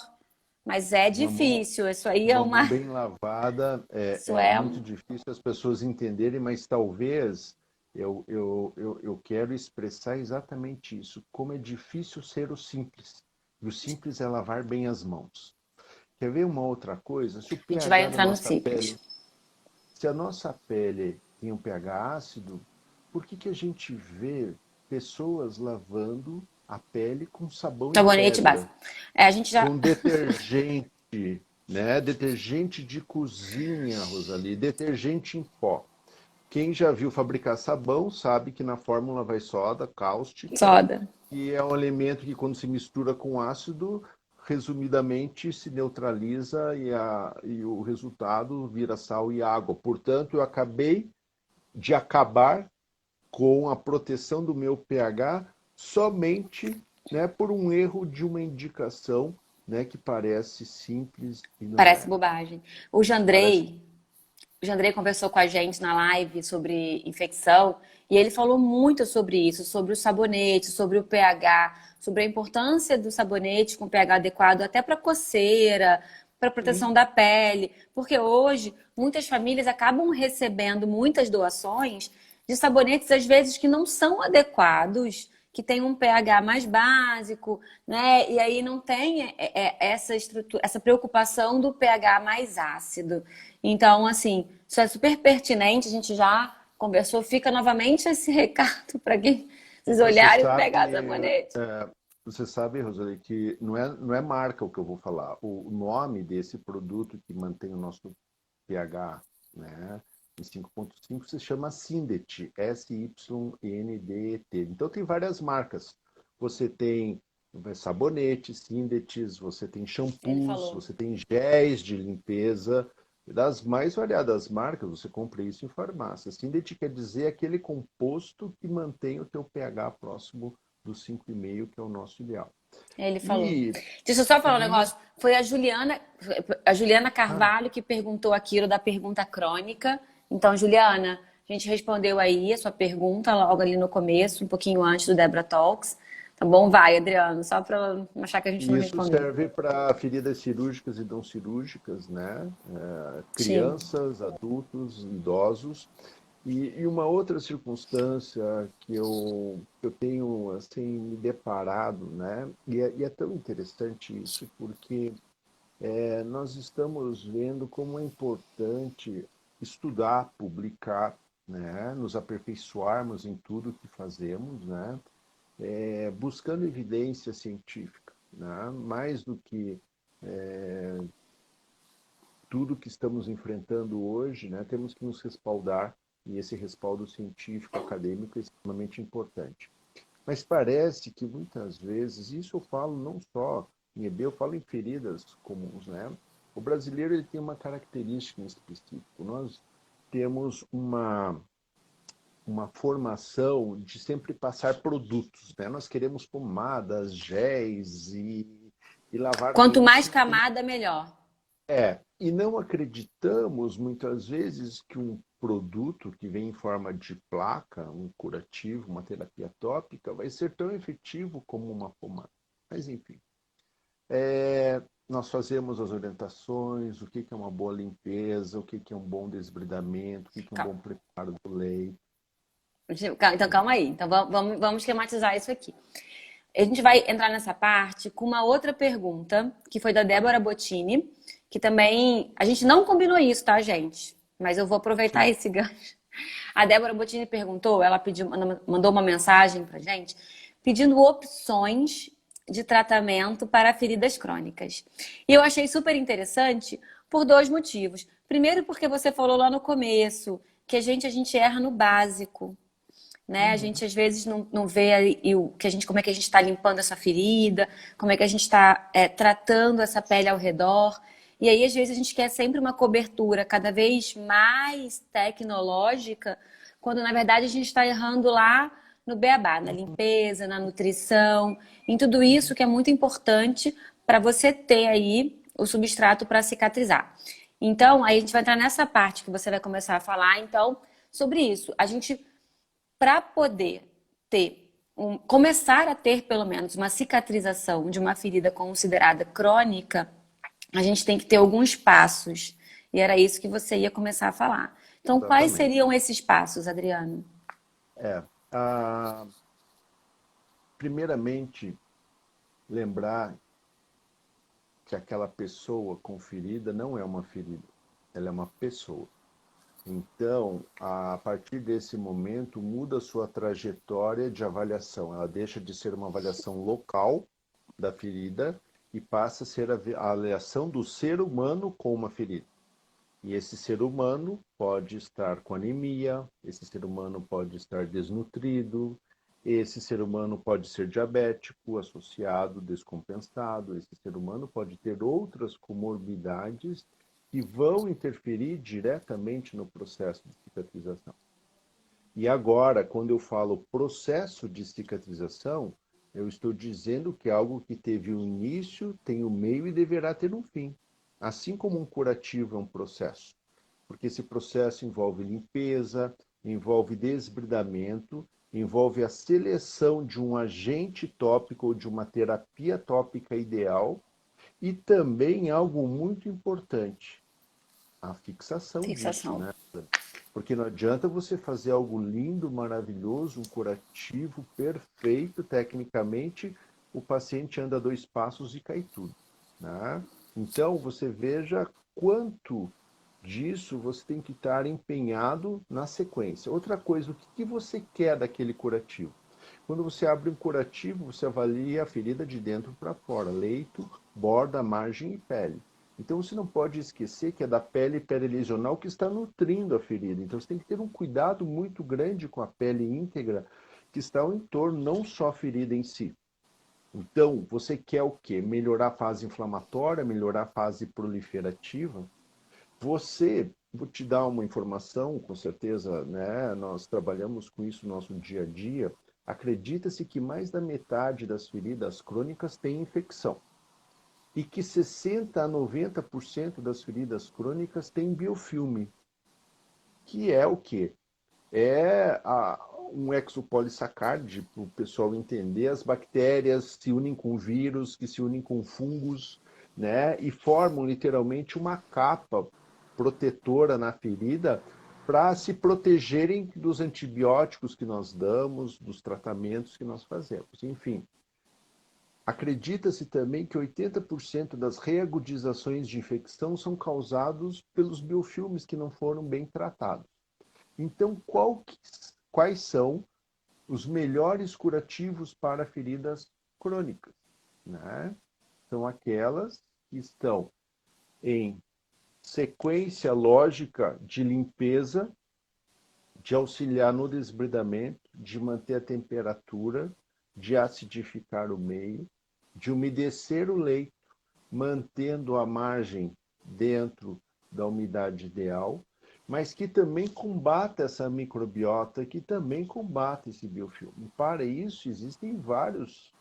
Speaker 1: Mas é
Speaker 2: Uma mão,
Speaker 1: difícil, isso aí é
Speaker 2: uma mão
Speaker 1: uma,
Speaker 2: bem lavada
Speaker 1: isso
Speaker 2: é
Speaker 1: é,
Speaker 2: muito difícil as pessoas entenderem, mas talvez eu quero expressar exatamente isso. Como é difícil ser o simples. E o simples é lavar bem as mãos. Quer ver uma outra coisa? Se o
Speaker 1: a gente vai
Speaker 2: pH da
Speaker 1: entrar no
Speaker 2: nossa pele,
Speaker 1: simples.
Speaker 2: se a nossa pele tem um pH ácido, por que a gente vê pessoas lavando a pele com sabão em
Speaker 1: Sabonete base.
Speaker 2: pedra?
Speaker 1: É, a gente já
Speaker 2: Com detergente, né? Detergente de cozinha, Rosali, detergente em pó. Quem já viu fabricar sabão sabe que na fórmula vai soda cáustica,
Speaker 1: soda.
Speaker 2: que é um elemento que quando se mistura com ácido, resumidamente se neutraliza e o resultado vira sal e água. Portanto, eu acabei de acabar com a proteção do meu pH somente, né, por um erro de uma indicação, né, que parece simples e não
Speaker 1: Parece
Speaker 2: é.
Speaker 1: bobagem. O
Speaker 2: Parece.
Speaker 1: Jandrei, o Jandrei conversou com a gente na live sobre infecção e ele falou muito sobre isso, sobre o sabonete, sobre o pH, sobre a importância do sabonete com pH adequado até para coceira, para proteção
Speaker 2: Sim,
Speaker 1: da pele, porque hoje muitas famílias acabam recebendo muitas doações de sabonetes às vezes que não são adequados, que tem um pH mais básico, né? E aí não tem essa estrutura, essa preocupação do pH mais ácido. Então, assim, isso é super pertinente, a gente já conversou, fica novamente esse recado para quem vocês
Speaker 2: você
Speaker 1: olharem e
Speaker 2: sabe,
Speaker 1: pegar sabonete.
Speaker 2: você sabe, Roseli, que não é marca o que eu vou falar. O nome desse produto que mantém o nosso pH, né, em 5,5 se chama Syndet, Syndet. Então tem várias marcas. Você tem sabonetes, Syndets, você tem
Speaker 1: Ele
Speaker 2: shampoos,
Speaker 1: falou.
Speaker 2: você tem géis de limpeza. Das mais variadas marcas, você compra isso em farmácia. Syndet quer dizer aquele composto que mantém o teu pH próximo dos 5,5, que é o nosso ideal.
Speaker 1: Ele falou.
Speaker 2: E,
Speaker 1: Deixa eu só falar um
Speaker 2: e
Speaker 1: negócio. Foi a Juliana
Speaker 2: ah,
Speaker 1: Carvalho que perguntou aquilo da pergunta crônica. Então, Juliana, a gente respondeu aí a sua pergunta logo ali no começo, um pouquinho antes do Debra Talks. Tá bom? Vai, Adriano, só para não achar que a gente não
Speaker 2: isso
Speaker 1: respondeu.
Speaker 2: serve para feridas cirúrgicas e não cirúrgicas, né?
Speaker 1: Sim.
Speaker 2: Crianças, adultos, idosos. E uma outra circunstância que eu tenho assim, me deparado, né? E é tão interessante isso, porque nós estamos vendo como é importante estudar, publicar, né? Nos aperfeiçoarmos em tudo que fazemos, né? Buscando evidência científica, né? Mais do que tudo que estamos enfrentando hoje, né? Temos que nos respaldar e esse respaldo científico, acadêmico é extremamente importante. Mas parece que muitas vezes, isso eu falo não só em EB, eu falo em feridas comuns, né? O brasileiro ele tem uma característica em específico. Nós temos uma formação de sempre passar produtos, né? Nós queremos pomadas, géis e lavar
Speaker 1: Quanto
Speaker 2: tudo
Speaker 1: mais
Speaker 2: sem
Speaker 1: camada, melhor.
Speaker 2: e não acreditamos muitas vezes que um produto que vem em forma de placa, um curativo, uma terapia tópica, vai ser tão efetivo como uma pomada. Mas enfim, nós fazemos as orientações, o que é uma boa limpeza, o que é um bom desbridamento, o que é um bom
Speaker 1: Calma.
Speaker 2: preparo do leite.
Speaker 1: Então, calma aí. Então, vamos esquematizar isso aqui. A gente vai entrar nessa parte com uma outra pergunta, que foi da
Speaker 2: Tá?
Speaker 1: Débora Bottini, que também. A gente não combinou isso, tá, gente? Mas eu vou aproveitar
Speaker 2: Sim.
Speaker 1: esse gancho. A Débora Bottini perguntou, ela pediu, mandou uma mensagem pra gente, pedindo opções de tratamento para feridas crônicas. E eu achei super interessante por dois motivos. Primeiro, porque você falou lá no começo que a gente erra no básico, né? A
Speaker 2: Uhum.
Speaker 1: gente às vezes não vê aí como é que a gente está limpando essa ferida, como é que a gente está tratando essa pele ao redor. E aí, às vezes, a gente quer sempre uma cobertura cada vez mais tecnológica, quando na verdade a gente está errando lá no beabá, na limpeza, na nutrição, em tudo isso que é muito importante para você ter aí o substrato para cicatrizar. Então, aí a gente vai entrar nessa parte que você vai começar a falar, então, sobre isso. A gente para poder começar a ter pelo menos uma cicatrização de uma ferida considerada crônica, a gente tem que ter alguns passos. E era isso que você ia começar a falar. Então, quais
Speaker 2: Exatamente.
Speaker 1: seriam esses passos, Adriano?
Speaker 2: É. Ah, primeiramente, lembrar que aquela pessoa com ferida não é uma ferida, ela é uma pessoa. Então, a partir desse momento, muda a sua trajetória de avaliação. Ela deixa de ser uma avaliação local da ferida e passa a ser a avaliação do ser humano com uma ferida. E esse ser humano pode estar com anemia, esse ser humano pode estar desnutrido, esse ser humano pode ser diabético, associado, descompensado, esse ser humano pode ter outras comorbidades que vão interferir diretamente no processo de cicatrização. E agora, quando eu falo processo de cicatrização, eu estou dizendo que é algo que teve um início, tem um meio e deverá ter um fim. Assim como um curativo é um processo. Porque esse processo envolve limpeza, envolve desbridamento, envolve a seleção de um agente tópico ou de uma terapia tópica ideal e também algo muito importante, a fixação disso,
Speaker 1: Fixação.
Speaker 2: né? Porque não adianta você fazer algo lindo, maravilhoso, um curativo perfeito tecnicamente, o paciente anda 2 passos e cai tudo, né? Então você veja quanto disso você tem que estar empenhado na sequência. Outra coisa, o que você quer daquele curativo? Quando você abre um curativo, você avalia a ferida de dentro para fora, leito, borda, margem e pele. Então você não pode esquecer que é da pele perilesional que está nutrindo a ferida. Então você tem que ter um cuidado muito grande com a pele íntegra que está ao entorno, não só a ferida em si. Então, você quer o quê? Melhorar a fase inflamatória, melhorar a fase proliferativa. Vou te dar uma informação, com certeza, né? Nós trabalhamos com isso no nosso dia a dia. Acredita-se que mais da metade das feridas crônicas tem infecção e que 60 a 90% das feridas crônicas têm biofilme, que é o quê? Um exopolissacáride, para o pessoal entender, as bactérias se unem com vírus, que se unem com fungos, né? E formam literalmente uma capa protetora na ferida para se protegerem dos antibióticos que nós damos, dos tratamentos que nós fazemos. Enfim, acredita-se também que 80% das reagudizações de infecção são causados pelos biofilmes que não foram bem tratados. Então, quais são os melhores curativos para feridas crônicas? Né? São aquelas que estão em sequência lógica de limpeza, de auxiliar no desbridamento, de manter a temperatura, de acidificar o meio, de umedecer o leito, mantendo a margem dentro da umidade ideal, mas que também combata essa microbiota, que também combate esse biofilme. Para isso, existem vários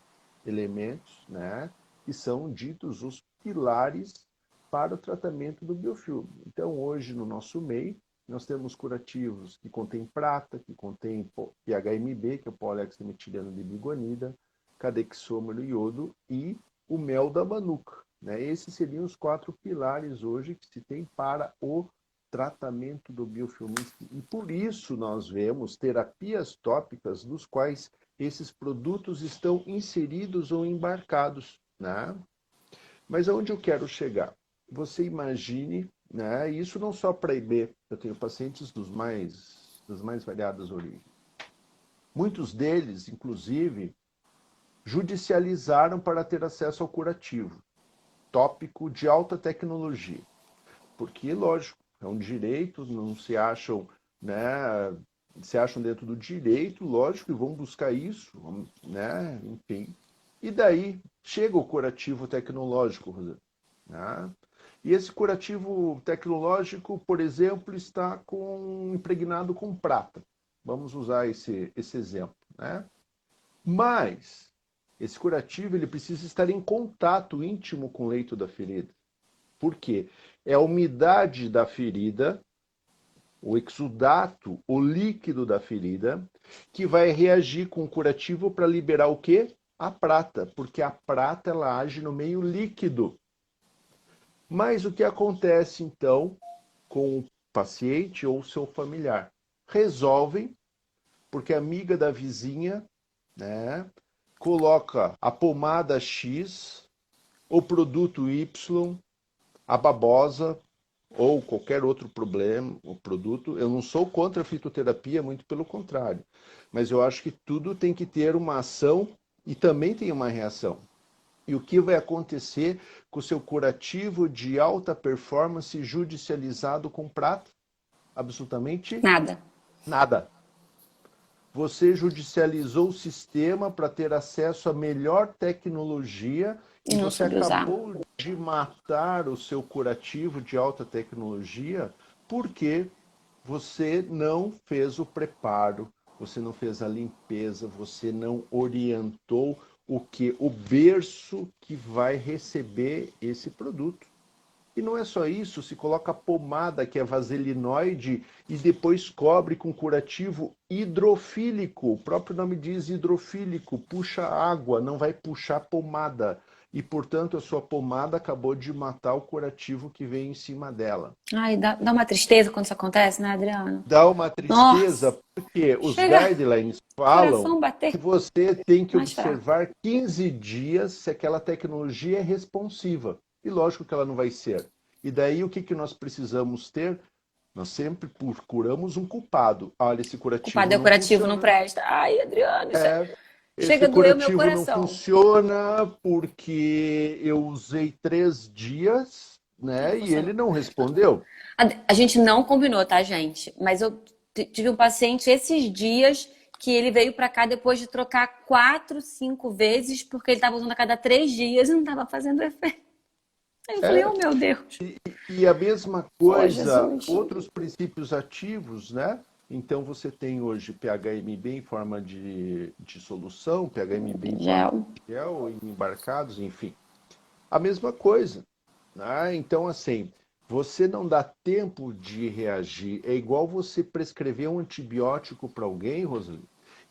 Speaker 2: elementos, né, que são ditos os pilares para o tratamento do biofilme. Então, hoje, no nosso meio, nós temos curativos que contêm prata, que contêm PHMB, que é o polihexametileno de biguanida, cadexômero e iodo, e o mel da manuka. Né? Esses seriam os 4 pilares hoje que se tem para o tratamento do biofilme. E por isso nós vemos terapias tópicas nos quais esses produtos estão inseridos ou embarcados. Né? Mas aonde eu quero chegar? Você imagine, né? Isso não só para IB, eu tenho pacientes das mais variadas origens. Muitos deles, inclusive, judicializaram para ter acesso ao curativo, tópico de alta tecnologia. Porque, lógico, é um direito, não se acham, né, se acham dentro do direito, lógico, e vão buscar isso, né, enfim. E daí chega o curativo tecnológico, Rosana, né? E esse curativo tecnológico, por exemplo, está impregnado com prata. Vamos usar esse exemplo, né? Mas esse curativo ele precisa estar em contato íntimo com o leito da ferida. Por quê? É a umidade da ferida, o exudato, o líquido da ferida, que vai reagir com o curativo para liberar o quê? A prata, porque a prata ela age no meio líquido. Mas o que acontece então com o paciente ou seu familiar? Resolvem, porque a amiga da vizinha, né, coloca a pomada X, o produto Y, a babosa ou qualquer outro problema, o produto. Eu não sou contra a fitoterapia, muito pelo contrário. Mas eu acho que tudo tem que ter uma ação e também tem uma reação. E o que vai acontecer com o seu curativo de alta performance judicializado com prata? Absolutamente
Speaker 1: Nada.
Speaker 2: nada. Você judicializou o sistema para ter acesso à melhor tecnologia
Speaker 1: E
Speaker 2: e
Speaker 1: não
Speaker 2: você
Speaker 1: soube usar.
Speaker 2: acabou de matar o seu curativo de alta tecnologia. Por quê? você não fez o preparo, você não fez a limpeza, você não orientou o berço que vai receber esse produto. E não é só isso, se coloca pomada, que é vaselinoide, e depois cobre com curativo hidrofílico. O próprio nome diz hidrofílico, puxa água, não vai puxar pomada. E, portanto, a sua pomada acabou de matar o curativo que vem em cima dela.
Speaker 1: Ai, dá uma tristeza quando isso acontece, né, Adriano?
Speaker 2: Dá uma
Speaker 1: Nossa,
Speaker 2: tristeza, porque os
Speaker 1: chega
Speaker 2: guidelines
Speaker 1: o
Speaker 2: falam
Speaker 1: coração
Speaker 2: que
Speaker 1: bater
Speaker 2: você tem que
Speaker 1: mais fraco.
Speaker 2: observar 15 dias se aquela tecnologia é responsiva. E lógico que ela não vai ser. E daí o que que nós precisamos ter? Nós sempre procuramos um culpado. Olha, esse curativo
Speaker 1: Culpado é o
Speaker 2: não
Speaker 1: curativo, não
Speaker 2: funciona.
Speaker 1: presta. Ai, Adriano,
Speaker 2: É,
Speaker 1: chega
Speaker 2: esse
Speaker 1: a doer o meu
Speaker 2: curativo não
Speaker 1: coração.
Speaker 2: funciona porque eu usei 3 dias,
Speaker 1: Não
Speaker 2: né? E ele
Speaker 1: funcionou.
Speaker 2: não respondeu.
Speaker 1: A gente não combinou, tá, gente? Mas eu tive um paciente esses dias que ele veio pra cá depois de trocar 4, 5 vezes, porque ele tava usando a cada 3 dias e não tava fazendo efeito. Aí eu falei,
Speaker 2: É,
Speaker 1: oh meu Deus,
Speaker 2: e a mesma
Speaker 1: oh
Speaker 2: coisa,
Speaker 1: Jesus.
Speaker 2: outros princípios ativos, né? Então você tem hoje PHMB em forma de solução, PHMB em forma
Speaker 1: Gel.
Speaker 2: de gel, ou em embarcados, enfim. A mesma coisa, né? Então, assim, você não dá tempo de reagir. É igual você prescrever um antibiótico para alguém, Rosali,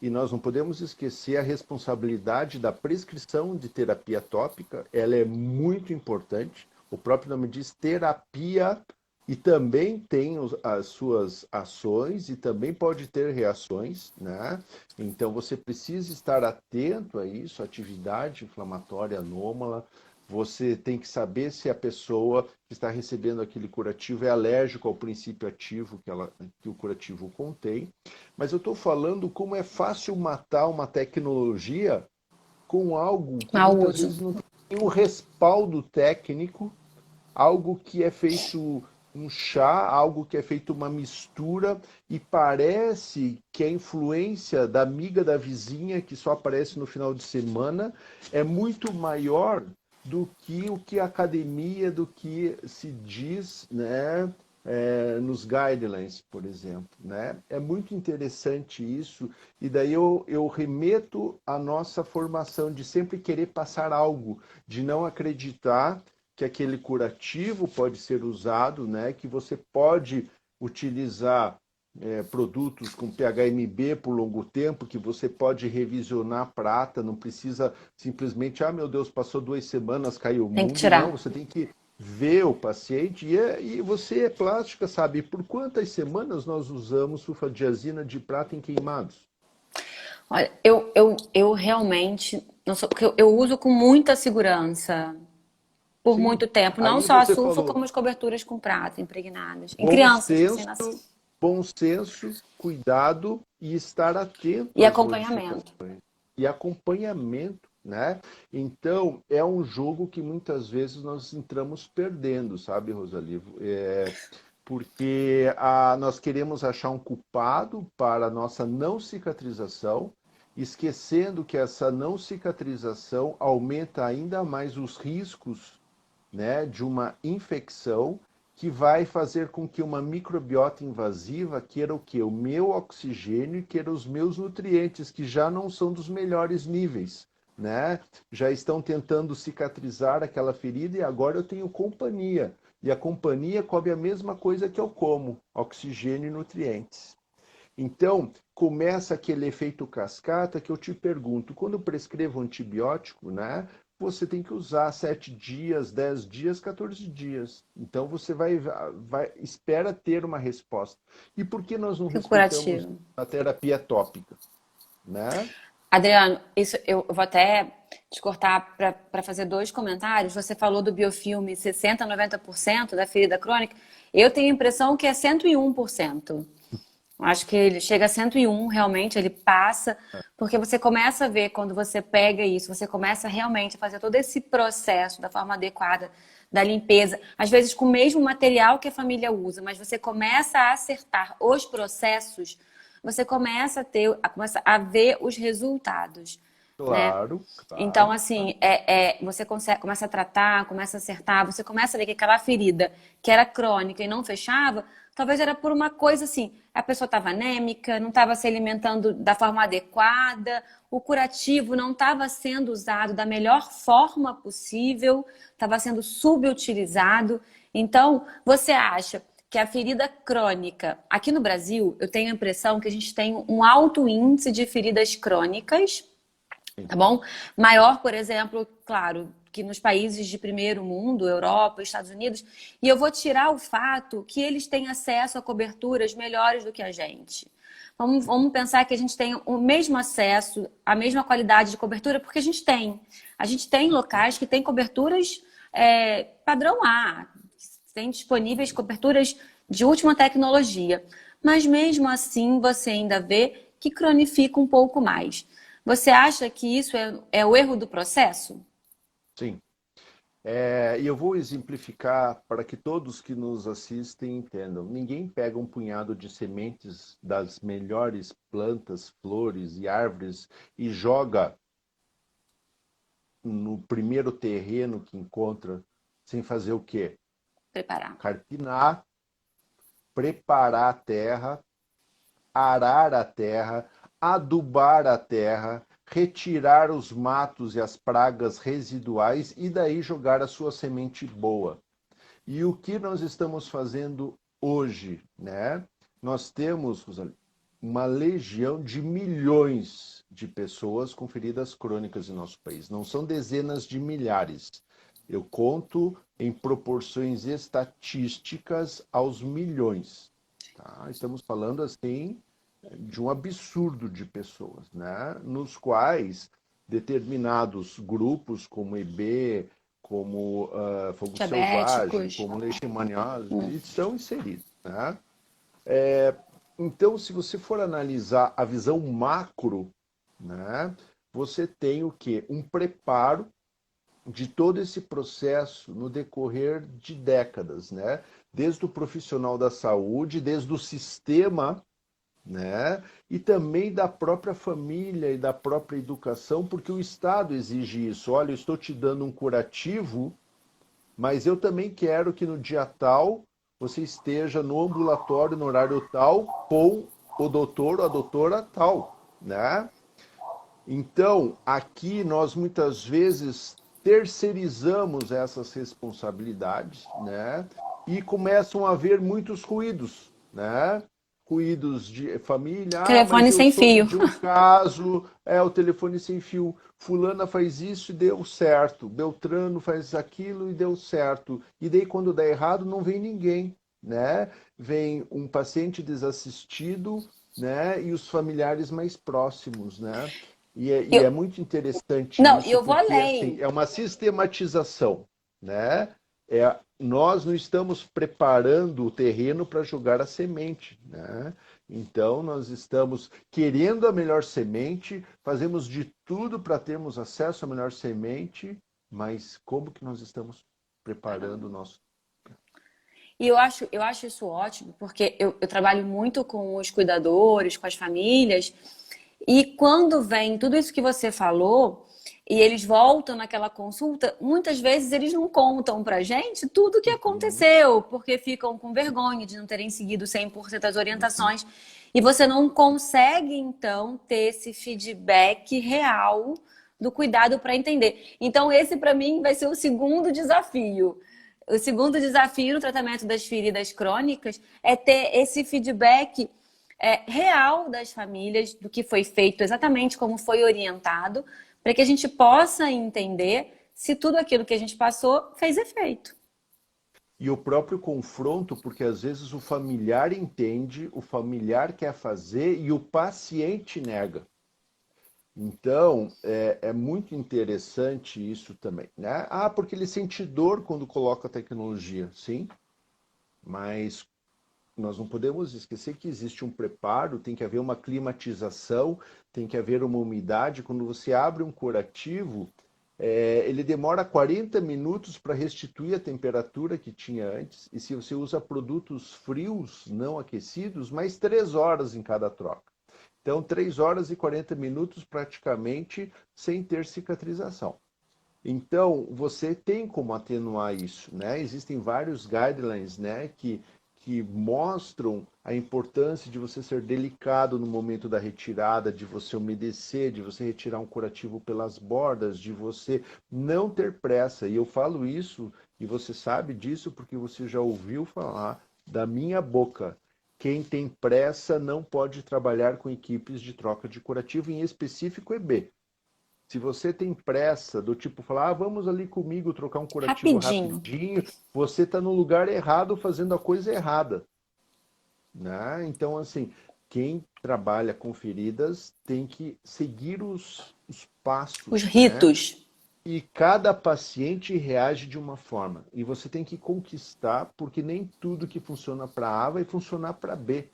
Speaker 2: e nós não podemos esquecer a responsabilidade da prescrição de terapia tópica. Ela é muito importante. O próprio nome diz terapia e também tem as suas ações e também pode ter reações, né? Então você precisa estar atento a isso, atividade inflamatória anômala. Você tem que saber se a pessoa que está recebendo aquele curativo é alérgico ao princípio ativo que o curativo contém. Mas eu estou falando como é fácil matar uma tecnologia com algo que
Speaker 1: Mau
Speaker 2: muitas
Speaker 1: uso.
Speaker 2: vezes não tem um respaldo técnico, algo que é feito um chá, algo que é feito uma mistura, e parece que a influência da amiga da vizinha, que só aparece no final de semana, é muito maior do que o que a academia, do que se diz, né, nos guidelines, por exemplo, né? É muito interessante isso, e daí eu remeto à nossa formação de sempre querer passar algo, de não acreditar que aquele curativo pode ser usado, né? Que você pode utilizar produtos com PHMB por longo tempo, que você pode revisionar a prata, não precisa simplesmente, ah, meu Deus, passou 2 semanas, caiu o
Speaker 1: Tem que
Speaker 2: mundo. Não,
Speaker 1: tirar.
Speaker 2: você tem que ver o paciente e você é plástica, sabe? Por quantas semanas nós usamos sulfadiazina de prata em queimados?
Speaker 1: Olha, eu realmente não sou, porque eu uso com muita segurança por
Speaker 2: Sim.
Speaker 1: muito tempo, não
Speaker 2: Aí
Speaker 1: só a
Speaker 2: você
Speaker 1: sulfa,
Speaker 2: falou
Speaker 1: como as coberturas com prata impregnadas. Em
Speaker 2: bom
Speaker 1: crianças
Speaker 2: senso,
Speaker 1: recém-nascidas.
Speaker 2: bom senso, cuidado e estar atento
Speaker 1: E
Speaker 2: às
Speaker 1: acompanhamento.
Speaker 2: modificações e acompanhamento, né? Então, é um jogo que muitas vezes nós entramos perdendo, sabe, Rosali? Porque nós queremos achar um culpado para a nossa não cicatrização, esquecendo que essa não cicatrização aumenta ainda mais os riscos, né, de uma infecção que vai fazer com que uma microbiota invasiva queira o quê? O meu oxigênio e queira os meus nutrientes, que já não são dos melhores níveis, né? Já estão tentando cicatrizar aquela ferida e agora eu tenho companhia. E a companhia come a mesma coisa que eu como, oxigênio e nutrientes. Então, começa aquele efeito cascata que eu te pergunto, quando eu prescrevo antibiótico, né? Você tem que usar 7 dias, 10 dias, 14 dias. Então você espera ter uma resposta. E por que nós não
Speaker 1: Que
Speaker 2: respeitamos
Speaker 1: curativo.
Speaker 2: a terapia tópica, né?
Speaker 1: Adriano, isso eu vou até te cortar para fazer dois comentários. Você falou do biofilme 60, 90% da ferida crônica. Eu tenho a impressão que é 101%. Acho que ele chega a 101, realmente, ele passa, porque você começa a ver quando você pega isso, você começa realmente a fazer todo esse processo da forma adequada, da limpeza, às vezes com o mesmo material que a família usa, mas você começa a acertar os processos, você começa a ver os resultados. né?
Speaker 2: Claro,
Speaker 1: Então,
Speaker 2: claro, claro.
Speaker 1: assim, você começa a tratar, começa a acertar, você começa a ver que aquela ferida que era crônica e não fechava, talvez era por uma coisa assim, a pessoa estava anêmica, não estava se alimentando da forma adequada, o curativo não estava sendo usado da melhor forma possível, estava sendo subutilizado. Então, você acha que a ferida crônica, aqui no Brasil, eu tenho a impressão que a gente tem um alto índice de feridas crônicas,
Speaker 2: Sim.
Speaker 1: tá bom? Maior, por exemplo, claro, que nos países de primeiro mundo, Europa, Estados Unidos, e eu vou tirar o fato que eles têm acesso a coberturas melhores do que a gente. Vamos pensar que a gente tem o mesmo acesso, a mesma qualidade de cobertura, porque a gente tem. A gente tem locais que têm coberturas padrão A, tem disponíveis coberturas de última tecnologia. Mas mesmo assim, você ainda vê que cronifica um pouco mais. Você acha que isso é o erro do processo?
Speaker 2: Sim. E eu vou exemplificar para que todos que nos assistem entendam. Ninguém pega um punhado de sementes das melhores plantas, flores e árvores e joga no primeiro terreno que encontra sem fazer o quê?
Speaker 1: Preparar.
Speaker 2: Carpinar, preparar a terra, arar a terra, adubar a terra, retirar os matos e as pragas residuais e daí jogar a sua semente boa. E o que nós estamos fazendo hoje, né? Nós temos, Rosali, uma legião de milhões de pessoas com feridas crônicas em nosso país. Não são dezenas de milhares. Eu conto em proporções estatísticas aos milhões. Tá? Estamos falando assim de um absurdo de pessoas, né? Nos quais determinados grupos, como EB, como Fogo Selvagem,
Speaker 1: Diabéticos.
Speaker 2: como Leishmaniose, estão inseridos, né? Então, se você for analisar a visão macro, né, você tem o quê? Um preparo de todo esse processo no decorrer de décadas, né? Desde o profissional da saúde, desde o sistema, né? E também da própria família e da própria educação, porque o Estado exige isso. Olha, eu estou te dando um curativo, mas eu também quero que no dia tal você esteja no ambulatório, no horário tal, com o doutor ou a doutora tal, né? Então, aqui nós muitas vezes terceirizamos essas responsabilidades, né? E começam a haver muitos ruídos, né? Ruídos de família, mas
Speaker 1: Telefone
Speaker 2: eu
Speaker 1: sem
Speaker 2: soube
Speaker 1: fio.
Speaker 2: de um caso, o telefone sem fio, fulana faz isso e deu certo, Beltrano faz aquilo e deu certo. E daí quando dá errado não vem ninguém, né? Vem um paciente desassistido, né? E os familiares mais próximos, né? E é
Speaker 1: Eu,
Speaker 2: muito interessante
Speaker 1: não,
Speaker 2: isso,
Speaker 1: eu vou
Speaker 2: porque assim,
Speaker 1: além.
Speaker 2: é uma sistematização, né? Nós não estamos preparando o terreno para jogar a semente, né? Então, nós estamos querendo a melhor semente, fazemos de tudo para termos acesso à melhor semente, mas como que nós estamos preparando o nosso...
Speaker 1: E eu acho isso ótimo, porque eu trabalho muito com os cuidadores, com as famílias, e quando vem tudo isso que você falou, e eles voltam naquela consulta, muitas vezes eles não contam pra gente tudo o que
Speaker 2: Uhum,
Speaker 1: aconteceu, porque ficam com vergonha de não terem seguido 100% as
Speaker 2: uhum.
Speaker 1: orientações. E você não consegue, então, ter esse feedback real do cuidado para entender. Então, esse para mim vai ser o segundo desafio. O segundo desafio no tratamento das feridas crônicas é ter esse feedback real das famílias, do que foi feito exatamente como foi orientado, para que a gente possa entender se tudo aquilo que a gente passou fez efeito.
Speaker 2: E o próprio confronto, porque às vezes o familiar entende, o familiar quer fazer e o paciente nega. Então, é muito interessante isso também, né? Ah, porque ele sente dor quando coloca a tecnologia, sim, mas nós não podemos esquecer que existe um preparo, tem que haver uma climatização, tem que haver uma umidade. Quando você abre um curativo, ele demora 40 minutos para restituir a temperatura que tinha antes, e se você usa produtos frios, não aquecidos, mais 3 horas em cada troca. Então, 3 horas e 40 minutos praticamente sem ter cicatrização. Então, você tem como atenuar isso, né? Existem vários guidelines, né, que mostram a importância de você ser delicado no momento da retirada, de você umedecer, de você retirar um curativo pelas bordas, de você não ter pressa. E eu falo isso, e você sabe disso porque você já ouviu falar da minha boca. Quem tem pressa não pode trabalhar com equipes de troca de curativo, em específico EB. Se você tem pressa, do tipo falar, vamos ali comigo trocar um curativo
Speaker 1: Rapidinho.
Speaker 2: rapidinho, você está no lugar errado fazendo a coisa errada, né? Então, assim, quem trabalha com feridas tem que seguir os
Speaker 1: Os
Speaker 2: passos, né?
Speaker 1: ritos.
Speaker 2: E cada paciente reage de uma forma. E você tem que conquistar, porque nem tudo que funciona para A vai funcionar para B.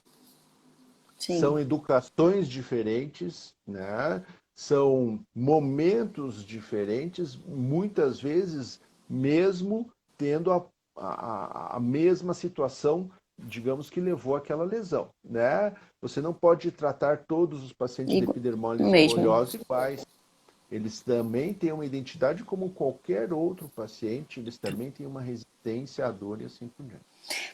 Speaker 1: Sim.
Speaker 2: São educações diferentes, né? São momentos diferentes, muitas vezes mesmo tendo a mesma situação, digamos, que levou àquela lesão, né? Você não pode tratar todos os pacientes de epidermólise
Speaker 1: Mesmo.
Speaker 2: bulhosa iguais. Eles também têm uma identidade como qualquer outro paciente, eles também têm uma resistência à dor e assim por diante.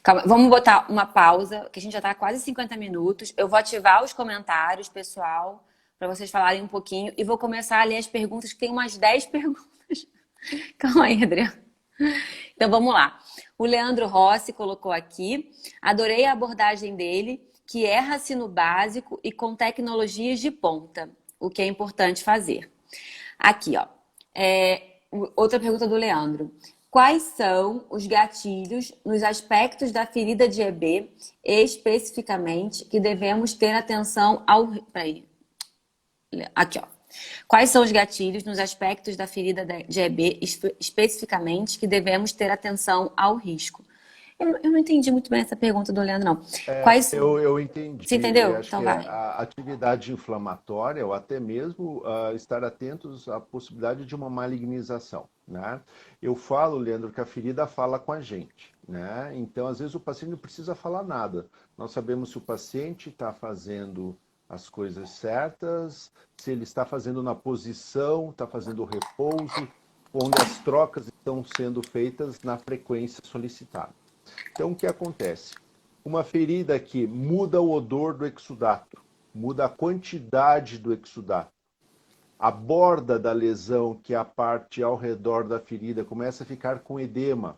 Speaker 1: Calma, vamos botar uma pausa, que a gente já tá quase 50 minutos. Eu vou ativar os comentários, pessoal, para vocês falarem um pouquinho. E vou começar a ler as perguntas, que tem umas 10 perguntas. Calma aí, Adriano. Então vamos lá. O Leandro Rossi colocou aqui. Adorei a abordagem dele, que erra-se no básico e com tecnologias de ponta, o que é importante fazer. Aqui, ó. Outra pergunta do Leandro. Quais são os gatilhos nos aspectos da ferida de EB, especificamente, que devemos ter atenção ao... Peraí. Aqui, ó. Quais são os gatilhos nos aspectos da ferida de EB, especificamente, que devemos ter atenção ao risco? Eu não entendi muito bem essa pergunta do Leandro, não. Quais...
Speaker 2: Eu entendi.
Speaker 1: Você
Speaker 2: Eu
Speaker 1: entendeu?
Speaker 2: acho
Speaker 1: Então
Speaker 2: que é
Speaker 1: vai.
Speaker 2: a atividade inflamatória ou até mesmo estar atentos à possibilidade de uma malignização, né? Eu falo, Leandro, que a ferida fala com a gente, né? Então, às vezes, o paciente não precisa falar nada. Nós sabemos se o paciente está fazendo as coisas certas, se ele está fazendo na posição, está fazendo o repouso, onde as trocas estão sendo feitas na frequência solicitada. Então, o que acontece? Uma ferida que muda o odor do exudato, muda a quantidade do exudato. A borda da lesão, que é a parte ao redor da ferida, começa a ficar com edema,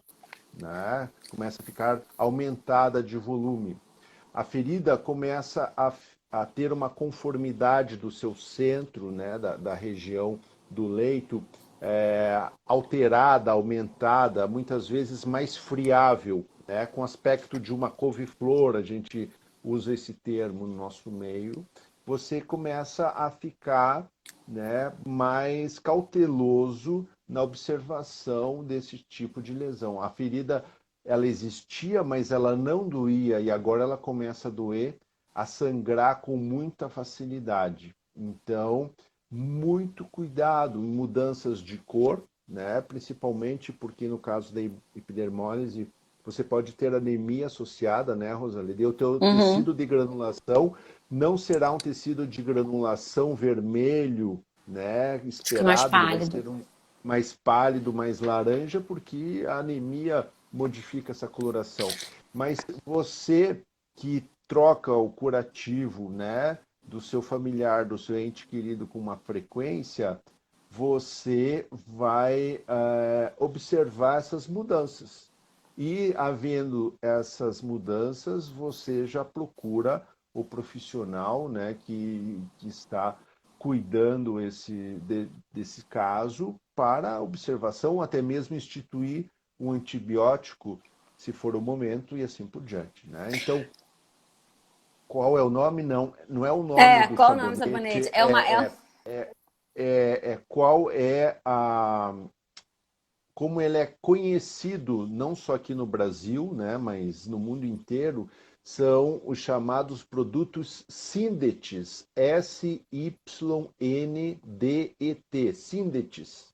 Speaker 2: né? Começa a ficar aumentada de volume. A ferida começa a ter uma conformidade do seu centro, né? da região do leito, alterada, aumentada, muitas vezes mais friável, né, com aspecto de uma couve-flor, a gente usa esse termo no nosso meio, você começa a ficar, né, mais cauteloso na observação desse tipo de lesão. A ferida, ela existia, mas ela não doía, e agora ela começa a doer, a sangrar com muita facilidade. Então, muito cuidado em mudanças de cor, né, principalmente porque no caso da epidermólise, você pode ter anemia associada, né, Rosalida? E o teu tecido de granulação não será um tecido de granulação vermelho, né,
Speaker 1: Fica mais
Speaker 2: esperado, ele vai
Speaker 1: pálido.
Speaker 2: ser mais pálido, mais laranja, porque a anemia modifica essa coloração. Mas você que troca o curativo, né, do seu familiar, do seu ente querido com uma frequência, você vai observar essas mudanças. E, havendo essas mudanças, você já procura o profissional, né, que está cuidando desse caso para observação, até mesmo instituir um antibiótico, se for o momento, e assim por diante, né? Então, qual é o nome? Não, não é o nome do
Speaker 1: Qual o nome do sabonete?
Speaker 2: sabonete, qual é a como ele é conhecido não só aqui no Brasil, né, mas no mundo inteiro, são os chamados produtos Syndetis, S-Y-N-D-E-T, Syndetis.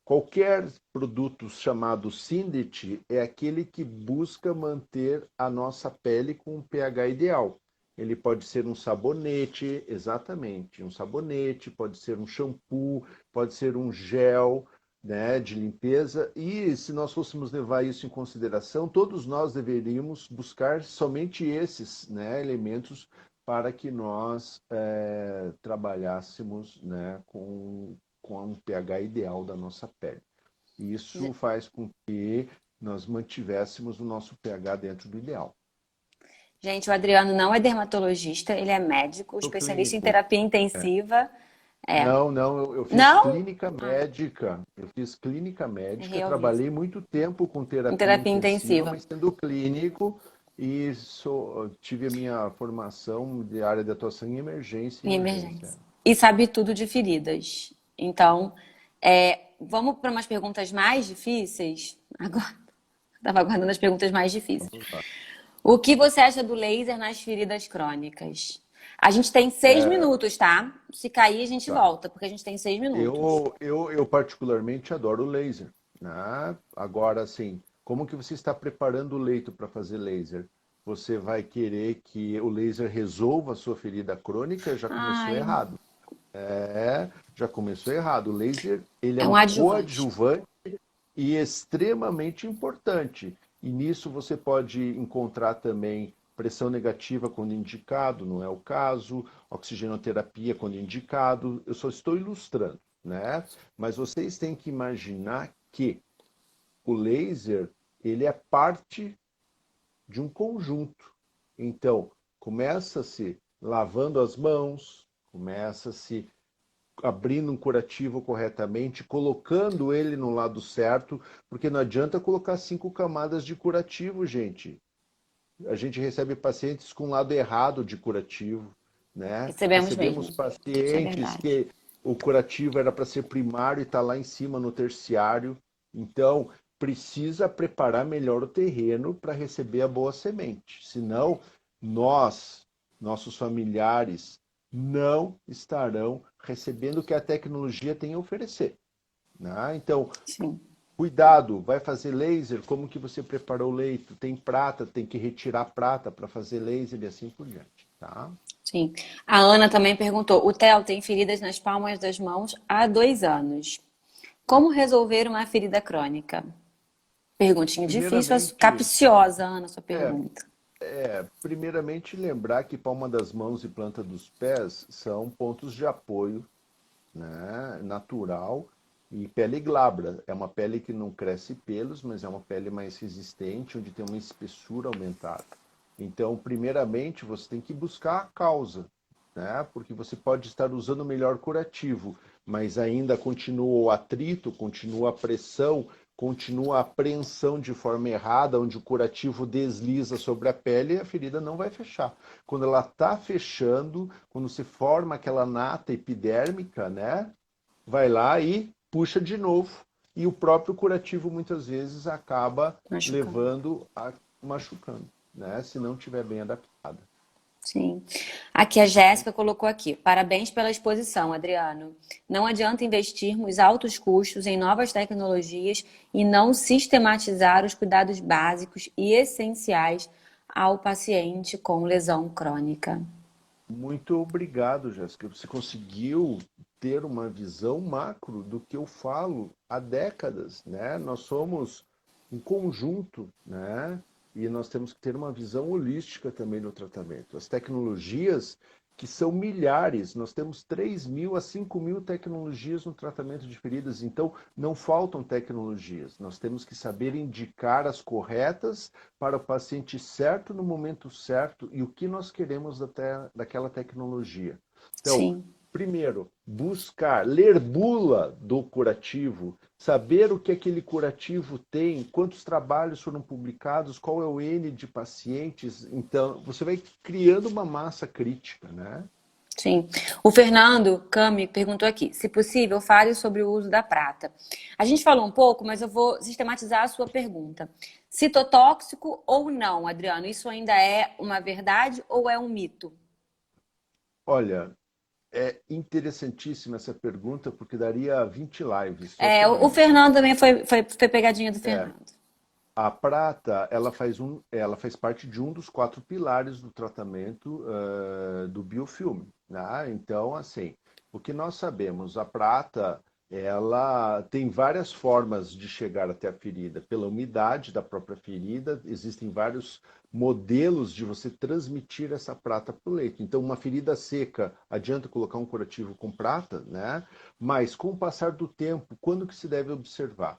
Speaker 2: Qualquer produto chamado Syndet é aquele que busca manter a nossa pele com um pH ideal. ele pode ser um sabonete, exatamente, um sabonete, pode ser um shampoo, pode ser um gel, né, de limpeza. E se nós fôssemos levar isso em consideração, todos nós deveríamos buscar somente esses, né, elementos para que nós trabalhássemos, né, com um pH ideal da nossa pele. Isso faz com que nós mantivéssemos o nosso pH dentro do ideal.
Speaker 1: Gente, o Adriano não é dermatologista, ele é médico,
Speaker 2: Sou
Speaker 1: especialista em
Speaker 2: clínico.
Speaker 1: terapia intensiva. É.
Speaker 2: Não, não, eu fiz
Speaker 1: Não?
Speaker 2: clínica médica. Eu fiz clínica médica,
Speaker 1: Realmente.
Speaker 2: trabalhei muito tempo com
Speaker 1: Em
Speaker 2: terapia
Speaker 1: terapia
Speaker 2: intensiva,
Speaker 1: intensiva.
Speaker 2: mas sendo clínico e tive a minha formação de área de atuação em emergência e
Speaker 1: Em
Speaker 2: urgência.
Speaker 1: emergência. E sabe tudo de feridas. Então, vamos para umas perguntas mais difíceis? Agora, estava aguardando as perguntas mais difíceis.
Speaker 2: Vamos lá.
Speaker 1: O que você acha do laser nas feridas crônicas? A gente tem 6 minutos, tá? Se cair, a gente
Speaker 2: Tá.
Speaker 1: volta, porque a gente tem 6 minutos.
Speaker 2: Eu particularmente adoro o laser, né? Agora, assim, como que você está preparando o leito para fazer laser? Você vai querer que o laser resolva a sua ferida crônica? Já começou
Speaker 1: Ai,
Speaker 2: errado. Já começou errado. O laser, ele é
Speaker 1: é um
Speaker 2: um
Speaker 1: adjuvante.
Speaker 2: coadjuvante e extremamente importante. E nisso você pode encontrar também pressão negativa quando indicado, não é o caso, oxigenoterapia quando indicado. Eu só estou ilustrando, né? Mas vocês têm que imaginar que o laser, ele é parte de um conjunto. Então, começa-se lavando as mãos, começa-se abrindo um curativo corretamente, colocando ele no lado certo, porque não adianta colocar 5 camadas de curativo, gente. A gente recebe pacientes com o lado errado de curativo, né?
Speaker 1: Recebemos
Speaker 2: Recebemos
Speaker 1: mesmo. Isso é
Speaker 2: pacientes
Speaker 1: verdade.
Speaker 2: que o curativo era para ser primário e está lá em cima no terciário. Então, precisa preparar melhor o terreno para receber a boa semente. Senão, nossos familiares, não estarão recebendo o que a tecnologia tem a oferecer, né? Então,
Speaker 1: Sim.
Speaker 2: cuidado, vai fazer laser, como que você preparou o leito? Tem prata, tem que retirar prata para fazer laser e assim por diante, tá?
Speaker 1: Sim. A Ana também perguntou: o Theo tem feridas nas palmas das mãos há 2 anos. Como resolver uma ferida crônica? Perguntinha difícil, mas
Speaker 2: Primeiramente,
Speaker 1: capciosa, Ana, sua
Speaker 2: é,
Speaker 1: pergunta.
Speaker 2: primeiramente lembrar que palma das mãos e planta dos pés são pontos de apoio, né, natural, e pele glabra. É uma pele que não cresce pelos, mas é uma pele mais resistente, onde tem uma espessura aumentada. Então, primeiramente, você tem que buscar a causa, né? Porque você pode estar usando o melhor curativo, mas ainda continua o atrito, continua a pressão, continua a apreensão de forma errada, onde o curativo desliza sobre a pele e a ferida não vai fechar. Quando ela está fechando, quando se forma aquela nata epidérmica, né? Vai lá e puxa de novo. E o próprio curativo muitas vezes acaba
Speaker 1: Machucando.
Speaker 2: levando a machucando, né? Se não estiver bem adaptada.
Speaker 1: Sim. Aqui a Jéssica colocou aqui: parabéns pela exposição, Adriano. Não adianta investirmos altos custos em novas tecnologias e não sistematizar os cuidados básicos e essenciais ao paciente com lesão crônica.
Speaker 2: Muito obrigado, Jéssica. Você conseguiu ter uma visão macro do que eu falo há décadas, né? Nós somos um conjunto, né? E nós temos que ter uma visão holística também no tratamento. As tecnologias, que são milhares, nós temos 3.000 a 5.000 tecnologias no tratamento de feridas, então não faltam tecnologias. Nós temos que saber indicar as corretas para o paciente certo no momento certo e o que nós queremos daquela tecnologia. Então,
Speaker 1: Sim.
Speaker 2: primeiro, buscar, ler bula do curativo, saber o que aquele curativo tem, quantos trabalhos foram publicados, qual é o N de pacientes. Então, você vai criando uma massa crítica, né?
Speaker 1: Sim. O Fernando Cami perguntou aqui: se possível, fale sobre o uso da prata. A gente falou um pouco, mas eu vou sistematizar a sua pergunta. Citotóxico ou não, Adriano? Isso ainda é uma verdade ou é um mito?
Speaker 2: Olha, é interessantíssima essa pergunta, porque daria 20 lives só
Speaker 1: É, o
Speaker 2: sobre isso.
Speaker 1: Fernando também foi pegadinha do
Speaker 2: É,
Speaker 1: Fernando.
Speaker 2: A prata, ela faz parte de um dos 4 pilares do tratamento do biofilme, né? Então, assim, o que nós sabemos, a prata, ela tem várias formas de chegar até a ferida. Pela umidade da própria ferida, existem vários modelos de você transmitir essa prata para o leito. Então, uma ferida seca, adianta colocar um curativo com prata, né? Mas, com o passar do tempo, quando que se deve observar?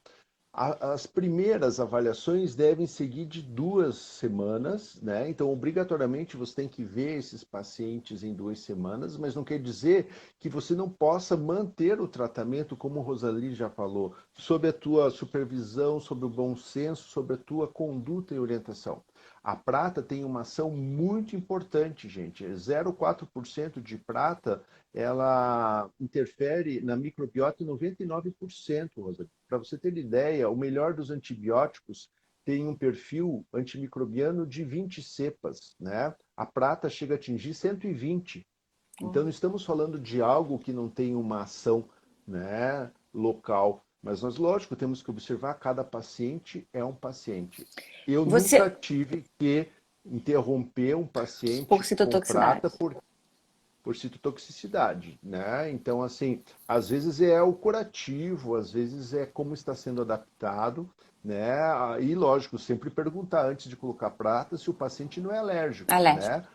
Speaker 2: As primeiras avaliações devem seguir de 2 semanas, né? Então, obrigatoriamente, você tem que ver esses pacientes em 2 semanas, mas não quer dizer que você não possa manter o tratamento, como o Rosali já falou, sob a tua supervisão, sob o bom senso, sobre a tua conduta e orientação. A prata tem uma ação muito importante, gente. 0,4% de prata, ela interfere na microbiota em 99%, Rosali. Para você ter ideia, o melhor dos antibióticos tem um perfil antimicrobiano de 20 cepas, né? A prata chega a atingir 120. Então, não estamos falando de algo que não tem uma ação, né, local. Mas nós, lógico, temos que observar cada paciente é um paciente. Eu nunca
Speaker 1: Você,
Speaker 2: tive que interromper um
Speaker 1: por
Speaker 2: paciente com prata
Speaker 1: citotoxicidade.
Speaker 2: por citotoxicidade, né? Então, assim, às vezes é o curativo, às vezes é como está sendo adaptado, né? E, lógico, sempre perguntar antes de colocar prata se o paciente não é alérgico,
Speaker 1: Alérgico.
Speaker 2: né?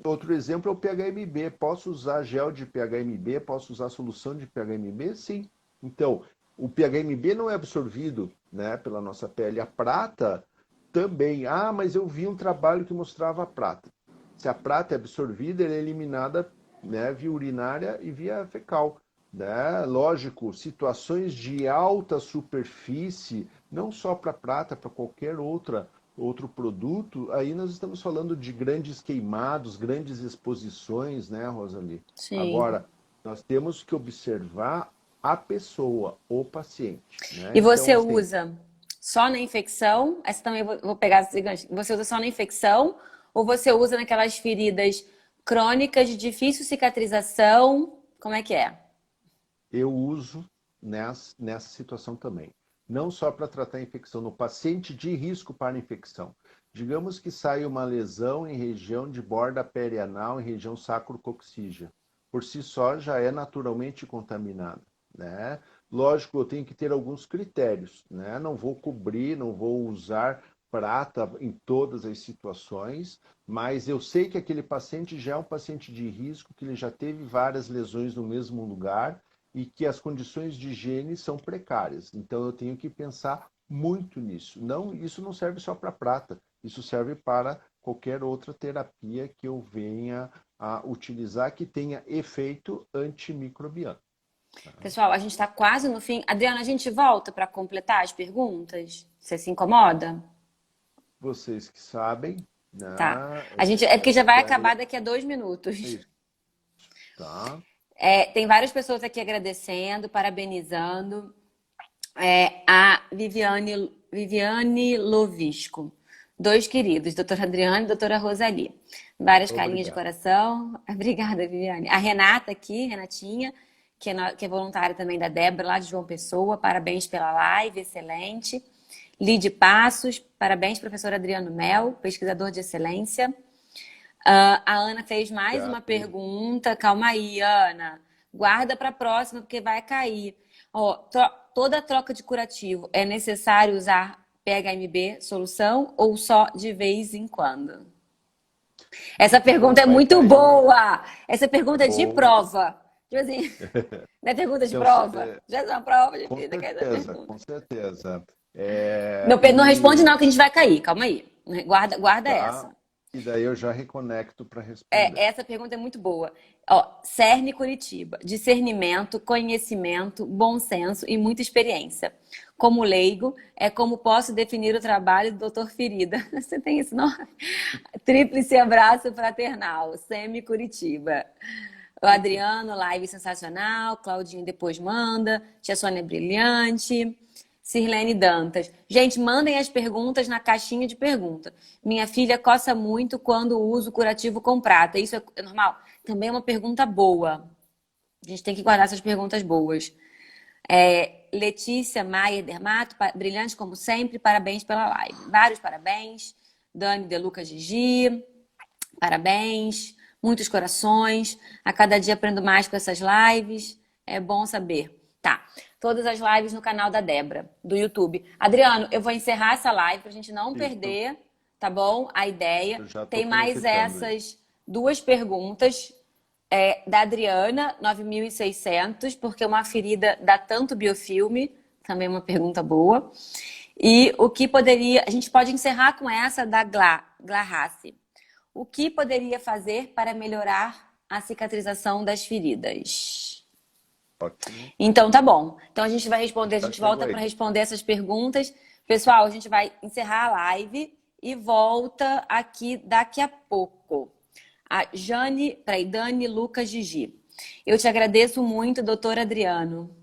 Speaker 2: Outro exemplo é o PHMB. Posso usar gel de PHMB? Posso usar solução de PHMB? Sim. Então, o PHMB não é absorvido, né, pela nossa pele. A prata também. Ah, mas eu vi um trabalho que mostrava a prata. Se a prata é absorvida, ela é eliminada, né, via urinária e via fecal, né? Lógico, situações de alta superfície, não só para prata, para qualquer outro produto, aí nós estamos falando de grandes queimados, grandes exposições, né, Rosali?
Speaker 1: Sim.
Speaker 2: Agora, nós temos que observar a pessoa, o paciente, né?
Speaker 1: E
Speaker 2: Então,
Speaker 1: você
Speaker 2: assim,
Speaker 1: usa só na infecção? Essa também vou pegar esse gancho. Você usa só na infecção? Ou você usa naquelas feridas crônicas de difícil cicatrização? Como é que é?
Speaker 2: eu uso nessa situação também. Não só para tratar a infecção, no paciente de risco para infecção. Digamos que saia uma lesão em região de borda perianal, em região sacrococcígea. Por si só, já é naturalmente contaminada, né? Lógico, eu tenho que ter alguns critérios, né? Não vou cobrir, não vou usar prata em todas as situações, mas eu sei que aquele paciente já é um paciente de risco, que ele já teve várias lesões no mesmo lugar e que as condições de higiene são precárias. Então eu tenho que pensar muito nisso. Não, isso não serve só para prata, isso serve para qualquer outra terapia que eu venha a utilizar que tenha efeito antimicrobiano.
Speaker 1: Pessoal, a gente está quase no fim. Adriana, a gente volta para completar as perguntas? Você se incomoda?
Speaker 2: Vocês que sabem,
Speaker 1: Tá.
Speaker 2: né?
Speaker 1: A gente, é porque já vai
Speaker 2: Daí,
Speaker 1: acabar daqui a 2 minutos.
Speaker 2: isso, tá?
Speaker 1: É, tem várias pessoas aqui agradecendo, parabenizando. A Viviane Lovisco. Dois queridos, doutora Adriana e doutora Rosali. Várias carinhas de
Speaker 2: Obrigado.
Speaker 1: coração. Obrigada, Viviane. A Renata aqui, Renatinha, que é voluntária também da Débora, lá de João Pessoa. Parabéns pela live, excelente. Lide Passos, parabéns, professor Adriano Mel, pesquisador de excelência. A Ana fez mais uma
Speaker 2: Obrigado.
Speaker 1: pergunta. Calma aí, Ana. Guarda para a próxima, porque vai cair. Ó, toda troca de curativo é necessário usar PHMB solução ou só de vez em quando? Essa pergunta
Speaker 2: Então,
Speaker 1: é
Speaker 2: vai
Speaker 1: muito
Speaker 2: cair.
Speaker 1: boa. Essa pergunta é de
Speaker 2: Boa.
Speaker 1: prova. Tipo assim, não é pergunta de
Speaker 2: Então,
Speaker 1: prova? Já é uma prova de
Speaker 2: com
Speaker 1: vida que é essa
Speaker 2: certeza,
Speaker 1: pergunta.
Speaker 2: com certeza.
Speaker 1: Não, não responde não, que a gente vai cair. Calma aí. Guarda
Speaker 2: Tá?
Speaker 1: essa.
Speaker 2: E daí eu já reconecto para responder.
Speaker 1: Essa pergunta é muito boa. Ó, Cerne Curitiba. Discernimento, conhecimento, bom senso e muita experiência. Como leigo, é como posso definir o trabalho do Dr. Ferida. Você tem esse nome? Tríplice abraço fraternal. Semi Curitiba. O Adriano, live sensacional. Claudinho depois manda. Tia Sônia brilhante. Sirlene Dantas. Gente, mandem as perguntas na caixinha de pergunta. Minha filha coça muito quando uso curativo com prata. Isso é normal? Também é uma pergunta boa. A gente tem que guardar essas perguntas boas. Letícia Maia Dermato, brilhante como sempre, parabéns pela live. Vários parabéns. Dani De Luca Gigi, parabéns. Muitos corações. A cada dia aprendo mais com essas lives. É bom saber. Tá. Todas as lives no canal da Débora, do YouTube. Adriano, eu vou encerrar essa live pra gente não
Speaker 2: Isso.
Speaker 1: perder, tá bom? A ideia.
Speaker 2: Eu já tô
Speaker 1: Tem mais
Speaker 2: verificando
Speaker 1: essas duas perguntas da Adriana, 9.600, porque uma ferida dá tanto biofilme. Também uma pergunta boa. E o que poderia... A gente pode encerrar com essa da Glahace. O que poderia fazer para melhorar a cicatrização das feridas?
Speaker 2: Ótimo.
Speaker 1: Então, tá bom. Então, a gente vai responder, a
Speaker 2: Tá,
Speaker 1: gente volta
Speaker 2: chegou aí.
Speaker 1: para responder essas perguntas. Pessoal, a gente vai encerrar a live e volta aqui daqui a pouco. A Dani Lucas Gigi. Eu te agradeço muito, doutor Adriano,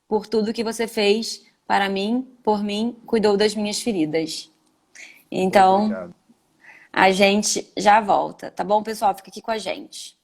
Speaker 1: por tudo que você fez para mim, por mim, cuidou das minhas feridas. Então,
Speaker 2: Obrigado.
Speaker 1: a gente já volta, tá bom, pessoal? Fica aqui com a gente.